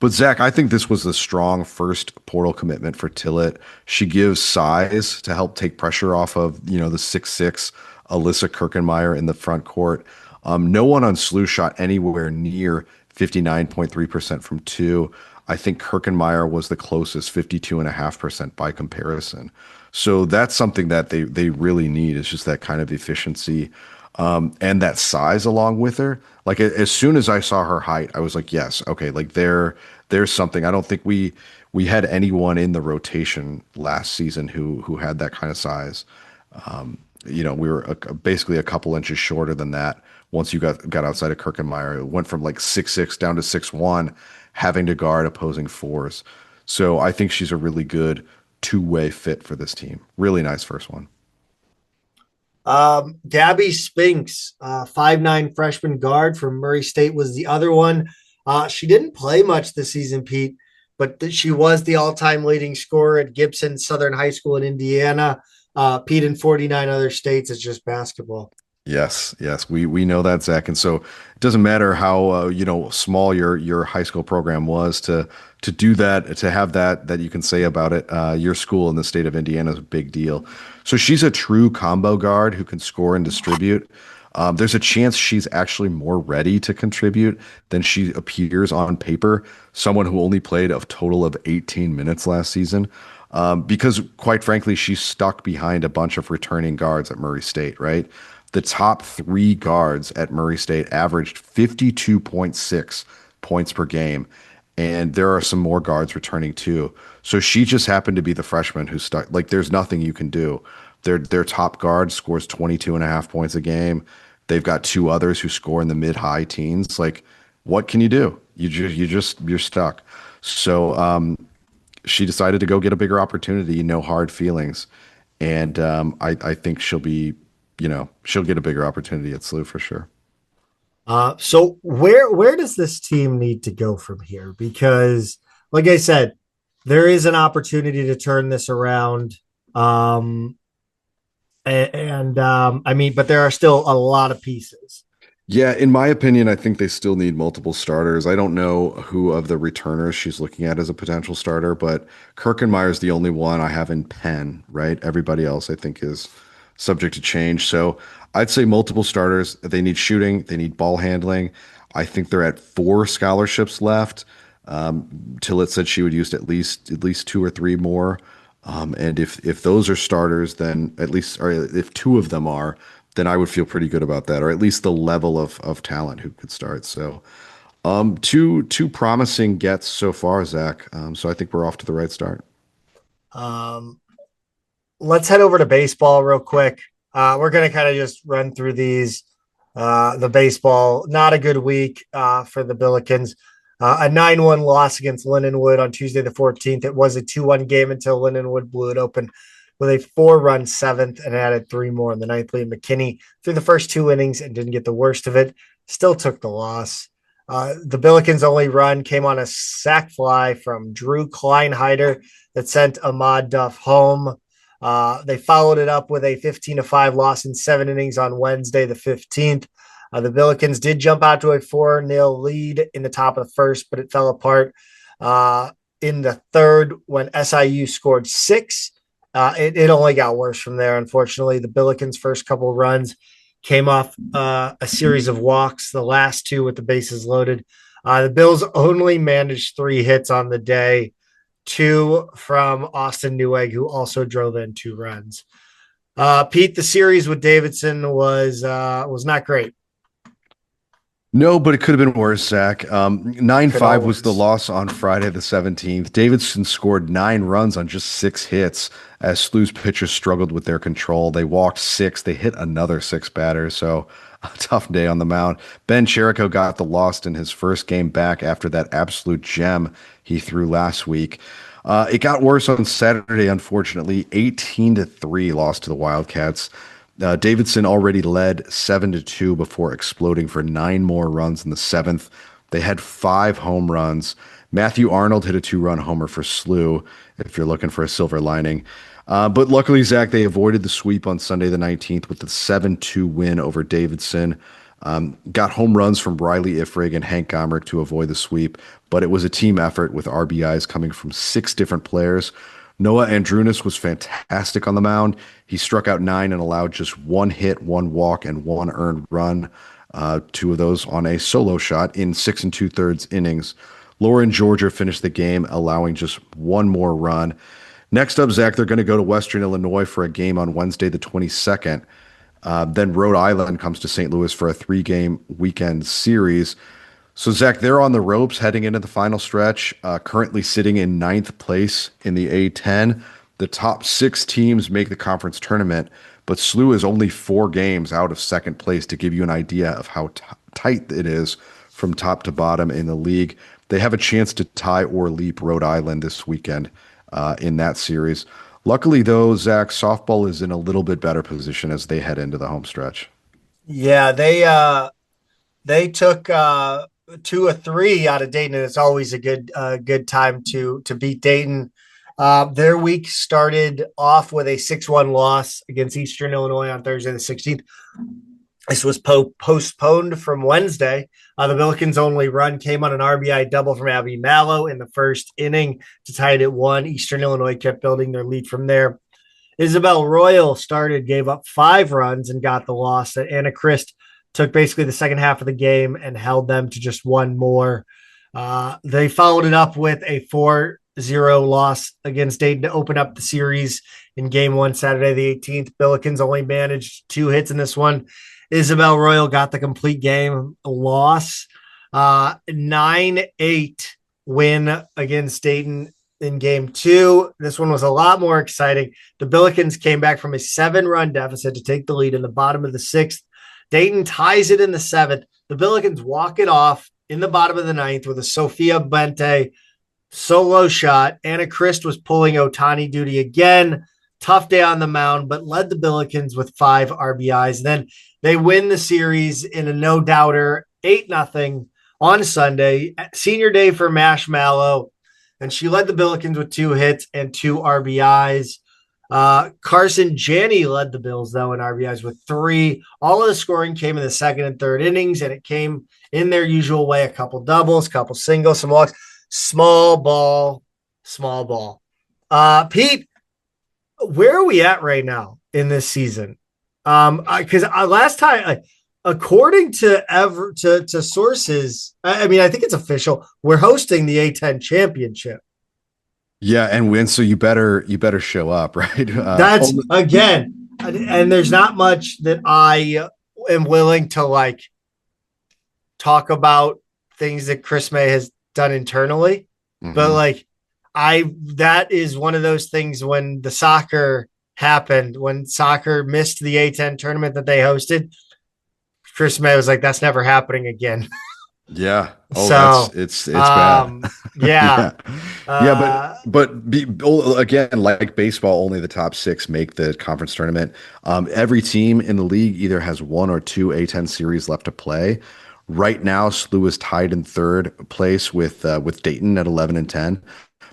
S2: But Zach, I think this was a strong first portal commitment for Tillett. She gives size to help take pressure off of, the 6'6" Alyssa Kirkenmeyer in the front court. No one on SLU shot anywhere near 59.3% from two. I think Kirkenmeyer was the closest, 52.5% by comparison. So that's something that they really need, is just that kind of efficiency, and that size along with her. Like as soon as I saw her height, I was like, yes, okay, like there's something. I don't think we had anyone in the rotation last season who had that kind of size. We were basically a couple inches shorter than that once you got outside of Kirkenmeyer. It went from like 6'6" down to 6'1", having to guard opposing fours. So I think she's a really good two-way fit for this team. Really nice first one.
S1: Gabby Spinks, 5'9" freshman guard from Murray State, was the other one. She didn't play much this season, Pete, but she was the all-time leading scorer at Gibson Southern High School in Indiana. Pete, in 49 other states, it's just basketball.
S2: Yes, yes, we know that, Zach, and so it doesn't matter how small your high school program was to do that, to have that you can say about it. Your school in the state of Indiana is a big deal. So she's a true combo guard who can score and distribute. There's a chance she's actually more ready to contribute than she appears on paper. Someone who only played a total of 18 minutes last season. Because quite frankly, she's stuck behind a bunch of returning guards at Murray State, right? The top three guards at Murray State averaged 52.6 points per game. and there are some more guards returning too. So she just happened to be the freshman who stuck. Like, there's nothing you can do. Their top guard scores 22 and a half points a game. They've got two others who score in the mid-high teens. Like, what can you do? You're stuck. So she decided to go get a bigger opportunity, no hard feelings. And I think she'll get a bigger opportunity at SLU for sure.
S1: So where does this team need to go from here? Because, like I said, there is an opportunity to turn this around. Um, I mean, but there are still a lot of pieces.
S2: Yeah, in my opinion, I think they still need multiple starters. I don't know who of the returners she's looking at as a potential starter, but Kirkenmeyer's the only one I have in pen, right? Everybody else I think is subject to change. So I'd say multiple starters. They need shooting, they need ball handling. I think they're at four scholarships left. Tillett said she would use at least two or three more. And if those are starters, then at least, or if two of them are, then I would feel pretty good about that, or at least the level of talent who could start. So, two promising gets so far, Zach. So I think we're off to the right start.
S1: Um, let's head over to baseball real quick. We're going to kind of just run through these. The baseball, not a good week for the Billikens. A 9-1 loss against Lindenwood on Tuesday the 14th. It was a 2-1 game until Lindenwood blew it open with a 4-run seventh and added three more in the ninth. Liam McKinney through the first two innings and didn't get the worst of it. Still took the loss. The Billikens' only run came on a sac fly from Drew Kleinheider that sent Ahmad Duff home. They followed it up with a 15-5 loss in 7 innings on Wednesday the 15th. The Billikens did jump out to a 4-0 lead in the top of the first, but it fell apart in the third when SIU scored 6. It only got worse from there, unfortunately. The Billikens' first couple of runs came off a series of walks, the last two with the bases loaded. The Bills only managed 3 hits on the day, 2 from Austin Newegg, who also drove in 2 runs. Pete, the series with Davidson was not great.
S2: No, but it could have been worse, Zach. 9-5 was the
S1: Always.
S2: loss on Friday the 17th. Davidson scored 9 runs on just 6 hits as SLU's pitchers struggled with their control. They walked 6. They hit another 6 batters, so a tough day on the mound. Ben Cherico got the loss in his first game back after that absolute gem he threw last week. It got worse on Saturday, unfortunately. 18-3 loss to the Wildcats. Davidson already led 7-2 before exploding for 9 more runs in the 7th. They had 5 home runs. Matthew Arnold hit a 2-run homer for SLU, if you're looking for a silver lining. But luckily, Zach, they avoided the sweep on Sunday the 19th with the 7-2 win over Davidson. Got home runs from Riley Ifrig and Hank Gomerick to avoid the sweep, but it was a team effort with RBIs coming from 6 different players. Noah Andrunas was fantastic on the mound. He struck out 9 and allowed just 1 hit, 1 walk, and 1 earned run. 2 of those on a solo shot in 6 2/3 innings. Lauren Georgia finished the game, allowing just 1 more run. Next up, Zach, they're going to go to Western Illinois for a game on Wednesday the 22nd. Then Rhode Island comes to St. Louis for a 3-game weekend series. So, Zach, they're on the ropes heading into the final stretch, currently sitting in 9th place in the A10. The top 6 teams make the conference tournament, but SLU is only 4 games out of 2nd place to give you an idea of how tight it is from top to bottom in the league. They have a chance to tie or leap Rhode Island this weekend in that series. Luckily, though, Zach, softball is in a little bit better position as they head into the home stretch.
S1: Yeah, they took 2 or 3 out of Dayton, and it's always a good time to beat Dayton. Their week started off with a 6-1 loss against Eastern Illinois on Thursday the 16th. This was postponed from Wednesday. The Billikens' only run came on an RBI double from Abby Mallow in the first inning to tie it at 1. Eastern Illinois kept building their lead from there. Isabel Royal gave up 5 runs and got the loss. Anna Christ took basically the second half of the game and held them to just 1 more. They followed it up with a 4-0 loss against Dayton to open up the series in game 1, Saturday the 18th. Billikens only managed 2 hits in this one. Isabel Royal got the complete game loss. 9-8 win against Dayton in game 2. This one was a lot more exciting. The Billikens came back from a 7-run deficit to take the lead in the bottom of the 6th. Dayton ties it in the 7th. The Billikens walk it off in the bottom of the 9th with a Sophia Bente solo shot. Anna Christ was pulling Otani duty again. Tough day on the mound, but led the Billikens with 5 RBIs. Then they win the series in a no-doubter, 8-0 on Sunday. Senior day for Marshmallow, and she led the Billikens with 2 hits and 2 RBIs. Carson Janney led the Bills, though, in RBIs with 3. All of the scoring came in the second and third innings, and it came in their usual way, a couple doubles, couple singles, some walks. Small ball. Pete, where are we at right now in this season? Because last time, according to sources, I mean, I think it's official. We're hosting the A10 championship.
S2: Yeah, and win. So you better show up, right?
S1: That's again, and there's not much that I am willing to talk about things that Chris May has done internally, but that is one of those things when the soccer happened, when soccer missed the A10 tournament that they hosted, Chris May was like, that's never happening again.
S2: Yeah. Oh, so it's bad.
S1: Yeah.
S2: But again, like baseball, only the top 6 make the conference tournament. Every team in the league either has 1 or 2 A10 series left to play. Right now, SLU is tied in 3rd place with Dayton at 11-10,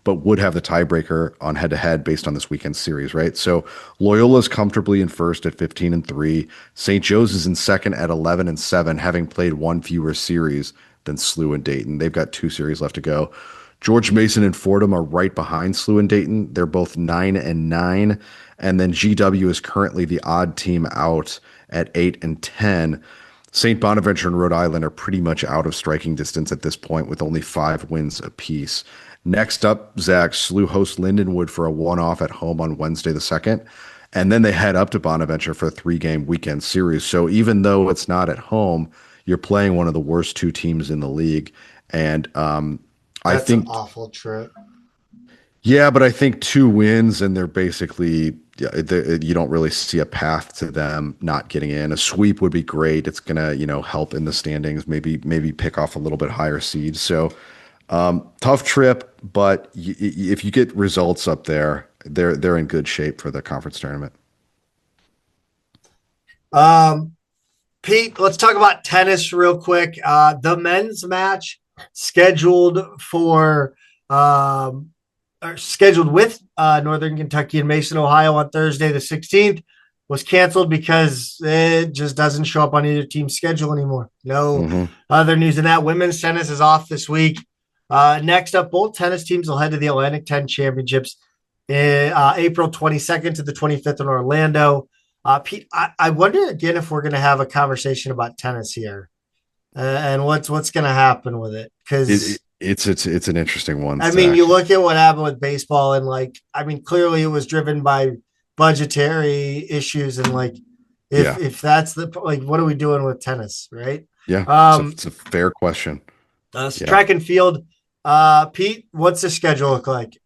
S2: but would have the tiebreaker on head-to-head based on this weekend's series, right? So Loyola's comfortably in 1st at 15-3. St. Joe's is in 2nd at 11-7, having played 1 fewer series than SLU and Dayton. They've got 2 series left to go. George Mason and Fordham are right behind SLU and Dayton. They're both 9-9. And then GW is currently the odd team out at 8-10. St. Bonaventure and Rhode Island are pretty much out of striking distance at this point with only 5 wins apiece. Next up, Zach, SLU hosts Lindenwood for a one-off at home on Wednesday the 2nd, and then they head up to Bonaventure for a 3-game weekend series. So even though it's not at home, you're playing one of the worst 2 teams in the league, and I think
S1: an awful trip.
S2: Yeah, but I think 2 wins, and they're basically you don't really see a path to them not getting in. A sweep would be great. It's gonna help in the standings, maybe pick off a little bit higher seed. So tough trip, but if you get results up there, they're in good shape for the conference tournament.
S1: Pete, let's talk about tennis real quick. The men's match scheduled with Northern Kentucky and Mason, Ohio on Thursday the 16th was canceled because it just doesn't show up on either team's schedule anymore. No other news than that. Women's tennis is off this week. Next up, both tennis teams will head to the Atlantic 10 Championships in April 22nd to the 25th in Orlando. Pete, I wonder again if we're going to have a conversation about tennis here and what's going to happen with it, because
S2: it's an interesting one.
S1: I mean, you look at what happened with baseball, and clearly it was driven by budgetary issues, and if that's what are we doing with tennis, right?
S2: Yeah, it's a fair question.
S1: Track and field, Pete, what's the schedule look like?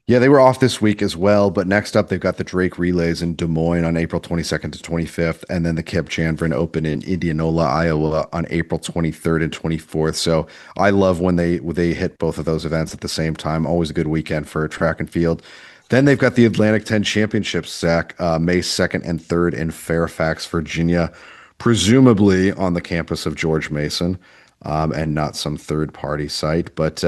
S2: Yeah, they were off this week as well, but next up they've got the Drake Relays in Des Moines on April 22nd to 25th, and then the Kip Chandran Open in Indianola, Iowa on April 23rd and 24th. So I love when they hit both of those events at the same time. Always a good weekend for track and field. Then they've got the Atlantic 10 Championships, Zach, May 2nd and 3rd in Fairfax, Virginia, presumably on the campus of George Mason, and not some third-party site. But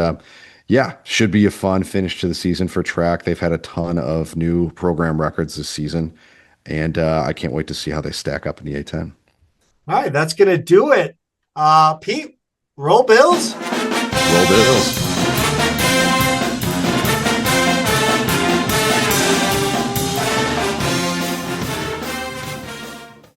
S2: yeah, should be a fun finish to the season for track. They've had a ton of new program records this season, and I can't wait to see how they stack up in the A10.
S1: All right, that's going to do it. Pete, roll Bills.
S2: Roll Bills.